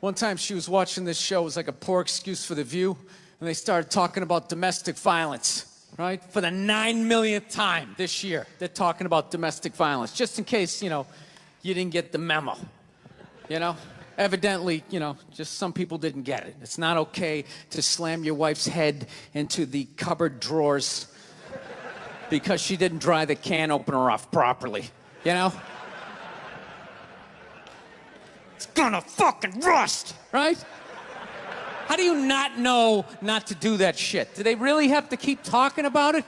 One time she was watching this show. It was like a poor excuse for The View. And they started talking about domestic violence, right? For the 9 millionth time this year, they're talking about domestic violence. Just in case, you didn't get the memo. Evidently, just some people didn't get it. It's not okay to slam your wife's head into the cupboard drawers because she didn't dry the can opener off properly, It's gonna fucking rust, right? How do you not know not to do that shit? Do they really have to keep talking about it?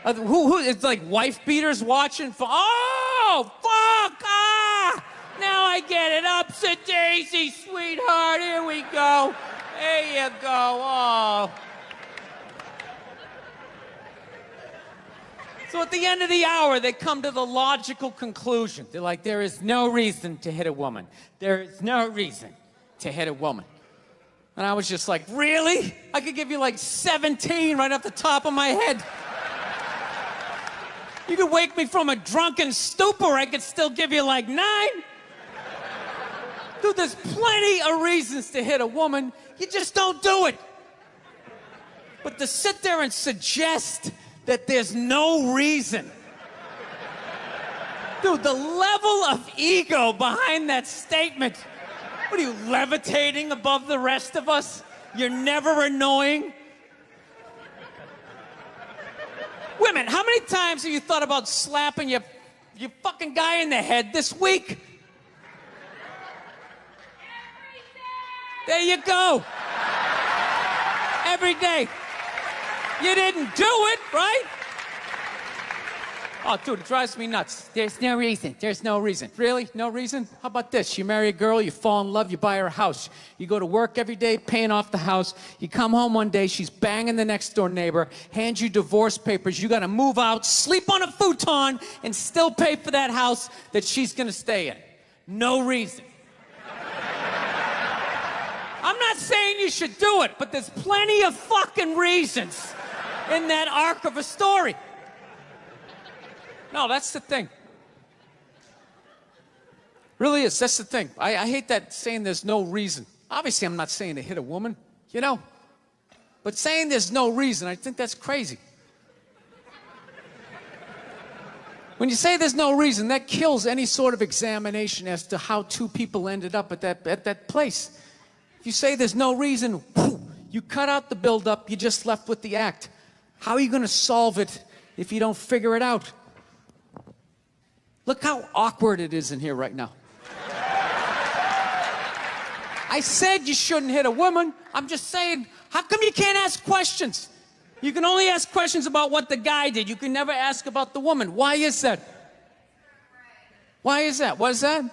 It's like wife beaters watching for, oh, fuck, now I get it. Ups a daisy, sweetheart, here we go. There you go, oh. So at the end of the hour, they come to the logical conclusion. They're like, there is no reason to hit a woman. There is no reason to hit a woman. And I was just like, really? I could give you like 17 right off the top of my head. You could wake me from a drunken stupor, I could still give you like 9. Dude, there's plenty of reasons to hit a woman. You just don't do it. But to sit there and suggest that there's no reason. Dude, the level of ego behind that statement. What are you, levitating above the rest of us? You're never annoying? Women, how many times have you thought about slapping your fucking guy in the head this week? There you go. Every day. You didn't do it, right? Oh, dude, it drives me nuts. There's no reason. There's no reason. Really? No reason? How about this? You marry a girl, you fall in love, you buy her a house. You go to work every day, paying off the house. You come home one day, she's banging the next door neighbor, hands you divorce papers. You got to move out, sleep on a futon, and still pay for that house that she's going to stay in. No reason. I'm not saying you should do it, but there's plenty of fucking reasons in that arc of a story. No, that's the thing. Really is. That's the thing. I hate that saying there's no reason. Obviously, I'm not saying to hit a woman, But saying there's no reason, I think that's crazy. When you say there's no reason, that kills any sort of examination as to how 2 people ended up at that place. If you say there's no reason, you cut out the build-up, you're just left with the act. How are you going to solve it if you don't figure it out? Look how awkward it is in here right now. I said you shouldn't hit a woman. I'm just saying, how come you can't ask questions? You can only ask questions about what the guy did. You can never ask about the woman. Why is that? Why is that? What is that?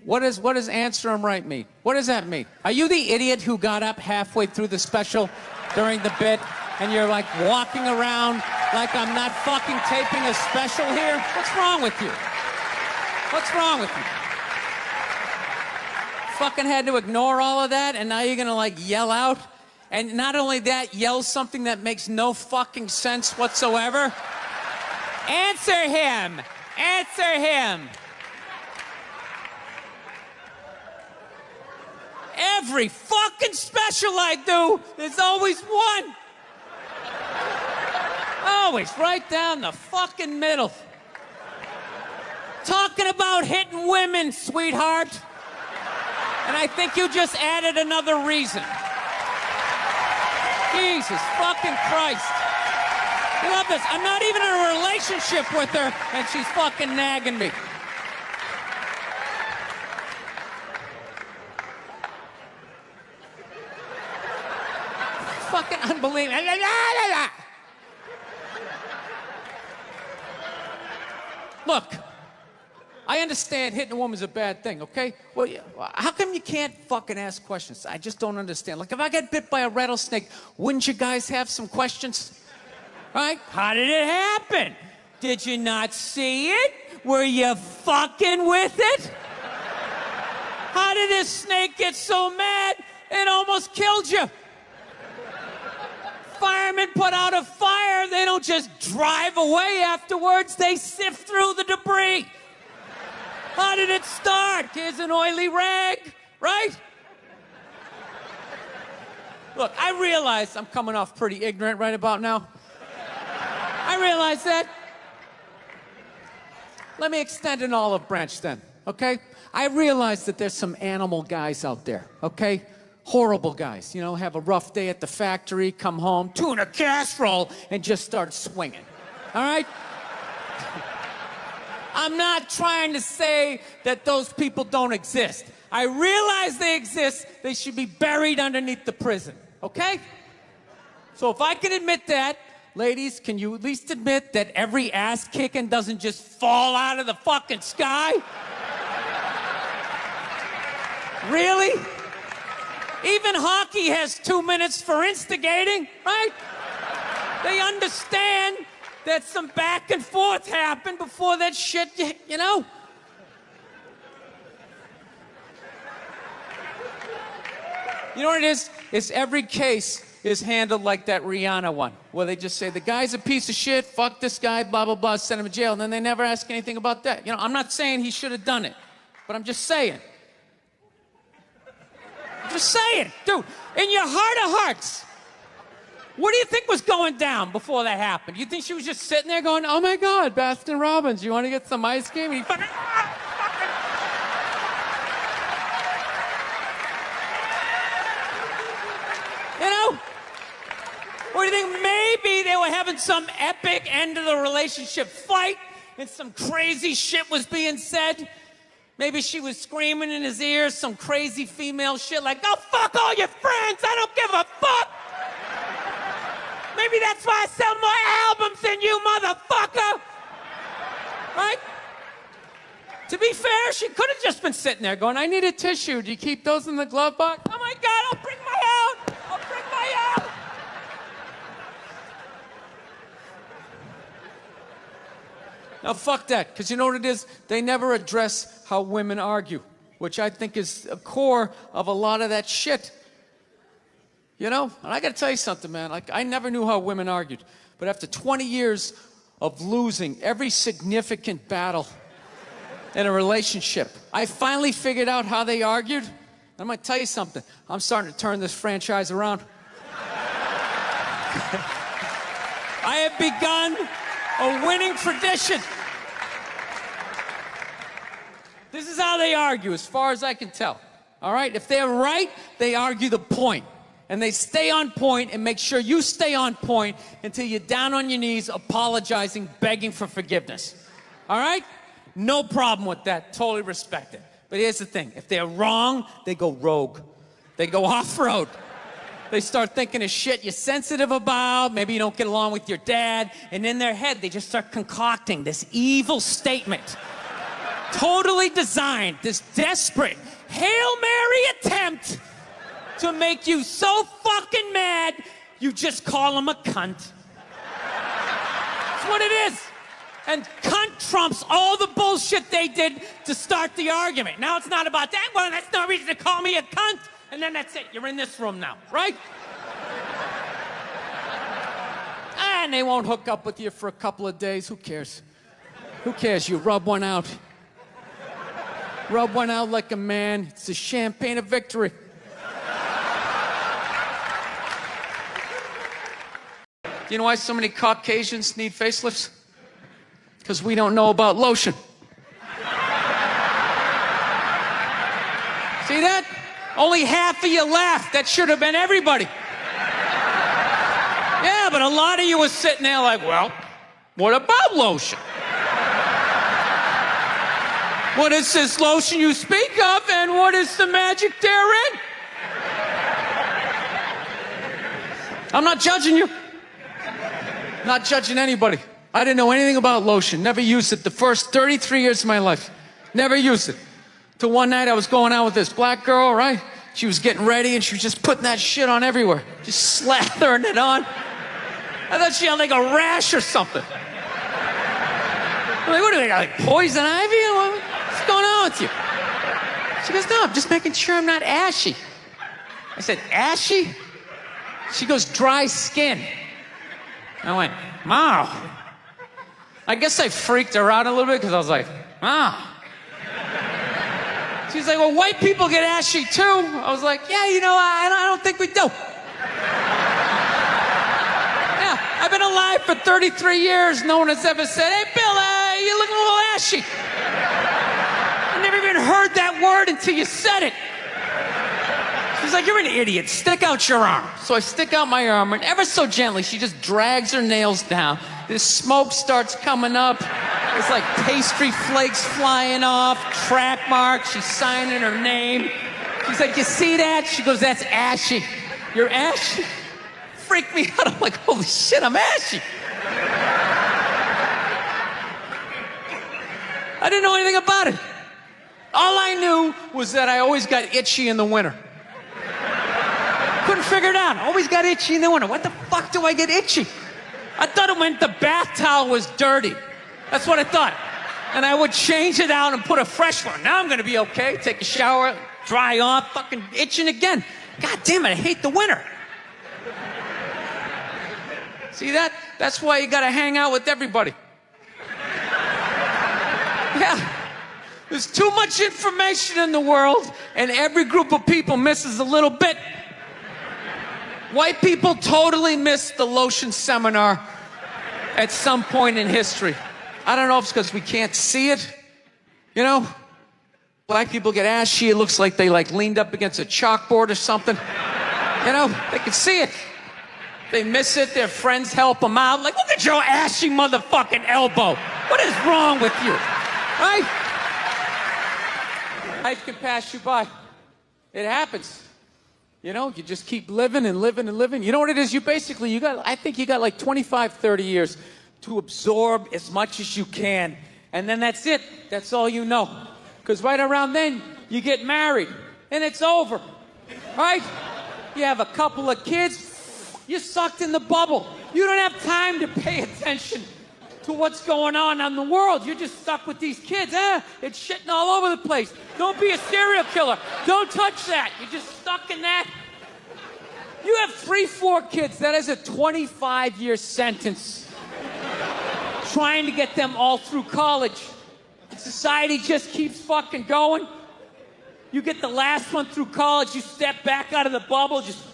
What does answer him right mean? What does that mean? Are you the idiot who got up halfway through the special during the bit and you're like walking around like I'm not fucking taping a special here? What's wrong with you? What's wrong with you? Fucking had to ignore all of that, and now you're gonna like yell out? And not only that, yell something that makes no fucking sense whatsoever? Answer him! Answer him! Every fucking special I do, there's always one. Always right down the fucking middle. Talking about hitting women, sweetheart. And I think you just added another reason. Jesus fucking Christ. You love this. I'm not even in a relationship with her, and she's fucking nagging me. Fucking unbelievable. Look, I understand hitting a woman's a bad thing, okay? Well, how come you can't fucking ask questions? I just don't understand. Like, if I get bit by a rattlesnake, wouldn't you guys have some questions? Right? How did it happen? Did you not see it? Were you fucking with it? How did this snake get so mad it almost killed you? Firemen put out a fire, they don't just drive away afterwards, they sift through the debris. How did it start? Here's an oily rag, right? Look, I realize I'm coming off pretty ignorant right about now. I realize that. Let me extend an olive branch then, okay? I realize that there's some animal guys out there, okay? Horrible guys, you know, have a rough day at the factory, come home, tuna casserole, and just start swinging, all right? I'm not trying to say that those people don't exist. I realize they exist. They should be buried underneath the prison, okay? So if I can admit that, ladies, can you at least admit that every ass kicking doesn't just fall out of the fucking sky? Really? Even hockey has 2 minutes for instigating, right? They understand that some back and forth happened before that shit, you know? You know what it is? It's every case is handled like that Rihanna one, where they just say, the guy's a piece of shit, fuck this guy, blah, blah, blah, send him to jail, and then they never ask anything about that. You know, I'm not saying he should have done it, but I'm just saying. Just saying, dude, in your heart of hearts, what do you think was going down before that happened? You think she was just sitting there going, oh my God, Baskin Robbins, you want to get some ice cream? And he fucking, you know? Or do you think maybe they were having some epic end of the relationship fight and some crazy shit was being said? Maybe she was screaming in his ears some crazy female shit like, go fuck all your friends, I don't give a fuck. Maybe that's why I sell more albums than you, motherfucker. Right? To be fair, she could have just been sitting there going, I need a tissue. Do you keep those in the glove box? Oh my God, I'll bring my out. I'll bring my out. Now, fuck that, because you know what it is? They never address how women argue, which I think is a core of a lot of that shit. You know? And I got to tell you something, man. Like, I never knew how women argued. But after 20 years of losing every significant battle in a relationship, I finally figured out how they argued. I'm going to tell you something. I'm starting to turn this franchise around. I have begun a winning tradition. This is how they argue, as far as I can tell. All right? If they're right, they argue the point. And they stay on point and make sure you stay on point until you're down on your knees, apologizing, begging for forgiveness. All right? No problem with that. Totally respect it. But here's the thing. If they're wrong, they go rogue. They go off-road. They start thinking of shit you're sensitive about. Maybe you don't get along with your dad. And in their head, they just start concocting this evil statement. Totally designed, this desperate Hail Mary attempt to make you so fucking mad, You just call him a cunt. That's what it is. And cunt trumps all the bullshit they did to start the argument. Now it's not about that. Well, that's no reason to call me a cunt. And then that's it. You're in this room now, right? And they won't hook up with you for a couple of days. Who cares? Who cares? You rub one out. Rub one out like a man. It's a champagne of victory. You know why so many Caucasians need facelifts? Because we don't know about lotion. See that? Only half of you laughed. That should have been everybody. Yeah, but a lot of you were sitting there like, well, what about lotion? What is this lotion you speak of, and what is the magic therein? I'm not judging you. Not judging anybody. I didn't know anything about lotion. Never used it the first 33 years of my life. Never used it. Till one night I was going out with this black girl, right? She was getting ready and she was just putting that shit on everywhere. Just slathering it on. I thought she had like a rash or something. I'm like, what do we got, like poison ivy? What's going on with you? She goes, no, I'm just making sure I'm not ashy. I said, ashy? She goes, dry skin. I went, wow. I guess I freaked her out a little bit because I was like, wow. She's like, well, white people get ashy too. I was like, yeah, you know, I don't think we do. Yeah, I've been alive for 33 years. No one has ever said, hey, Bill, you're looking a little ashy. I never even heard that word until you said it. She's like, you're an idiot. Stick out your arm. So I stick out my arm, and ever so gently, she just drags her nails down. This smoke starts coming up. It's like pastry flakes flying off, track marks. She's signing her name. She's like, you see that? She goes, that's ashy. You're ashy? Freaked me out. I'm like, holy shit, I'm ashy. I didn't know anything about it. All I knew was that I always got itchy in the winter. Couldn't figure it out. Always got itchy in the winter. What the fuck do I get itchy? I thought it meant the bath towel was dirty. That's what I thought. And I would change it out and put a fresh one. Now I'm gonna be okay. Take a shower, dry off, fucking itching again. God damn it, I hate the winter. See that? That's why you gotta hang out with everybody. Yeah. There's too much information in the world, and every group of people misses a little bit. White people totally missed the lotion seminar at some point in history. I don't know if it's because we can't see it. You know? Black people get ashy, it looks like they leaned up against a chalkboard or something. You know? They can see it. They miss it, their friends help them out. Like, look at your ashy motherfucking elbow. What is wrong with you? Right? Life can pass you by. It happens. You know, you just keep living and living and living. You know what it is? I think you got like 25, 30 years to absorb as much as you can. And then that's it. That's all you know. Because right around then, you get married. And it's over. Right? You have a couple of kids. You're sucked in the bubble. You don't have time to pay attention to what's going on in the world. You're just stuck with these kids. It's shitting all over the place. Don't be a serial killer. Don't touch that. You're just stuck in that. You have 3, 4 kids. That is a 25-year sentence. Trying to get them all through college. Society just keeps fucking going. You get the last one through college, you step back out of the bubble, just...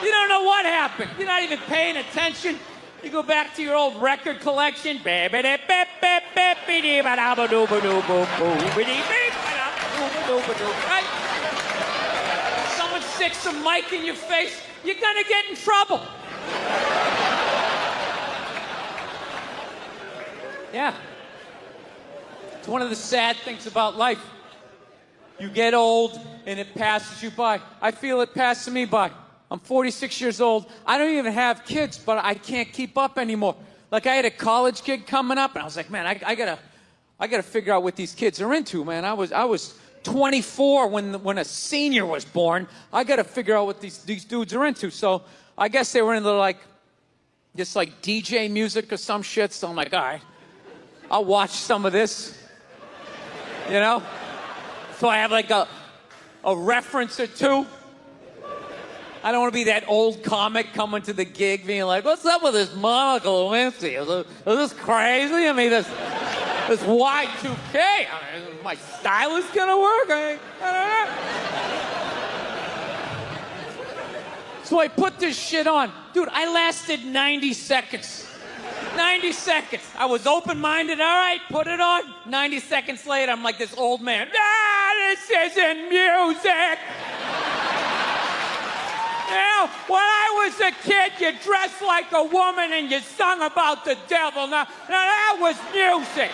You don't know what happened. You're not even paying attention. You go back to your old record collection. Right? Someone sticks a mic in your face, you're gonna get in trouble. Yeah. It's one of the sad things about life. You get old and it passes you by. I feel it passing me by. I'm 46 years old. I don't even have kids, but I can't keep up anymore. Like, I had a college kid coming up, and I was like, man, I gotta figure out what these kids are into, man. I was 24 when a senior was born. I got to figure out what these dudes are into. So I guess they were into like DJ music or some shit. So I'm like, all right, I'll watch some of this. You know? So I have like a reference or two. I don't want to be that old comic coming to the gig being like, what's up with this Monica Lewinsky? Is this crazy? I mean, this Y2K. I mean, my stylist gonna work? I don't know. So I put this shit on. Dude, I lasted 90 seconds. 90 seconds. I was open-minded. All right, put it on. 90 seconds later, I'm like this old man. This isn't music. You know, when I was a kid, you dressed like a woman and you sung about the devil. Now that was music.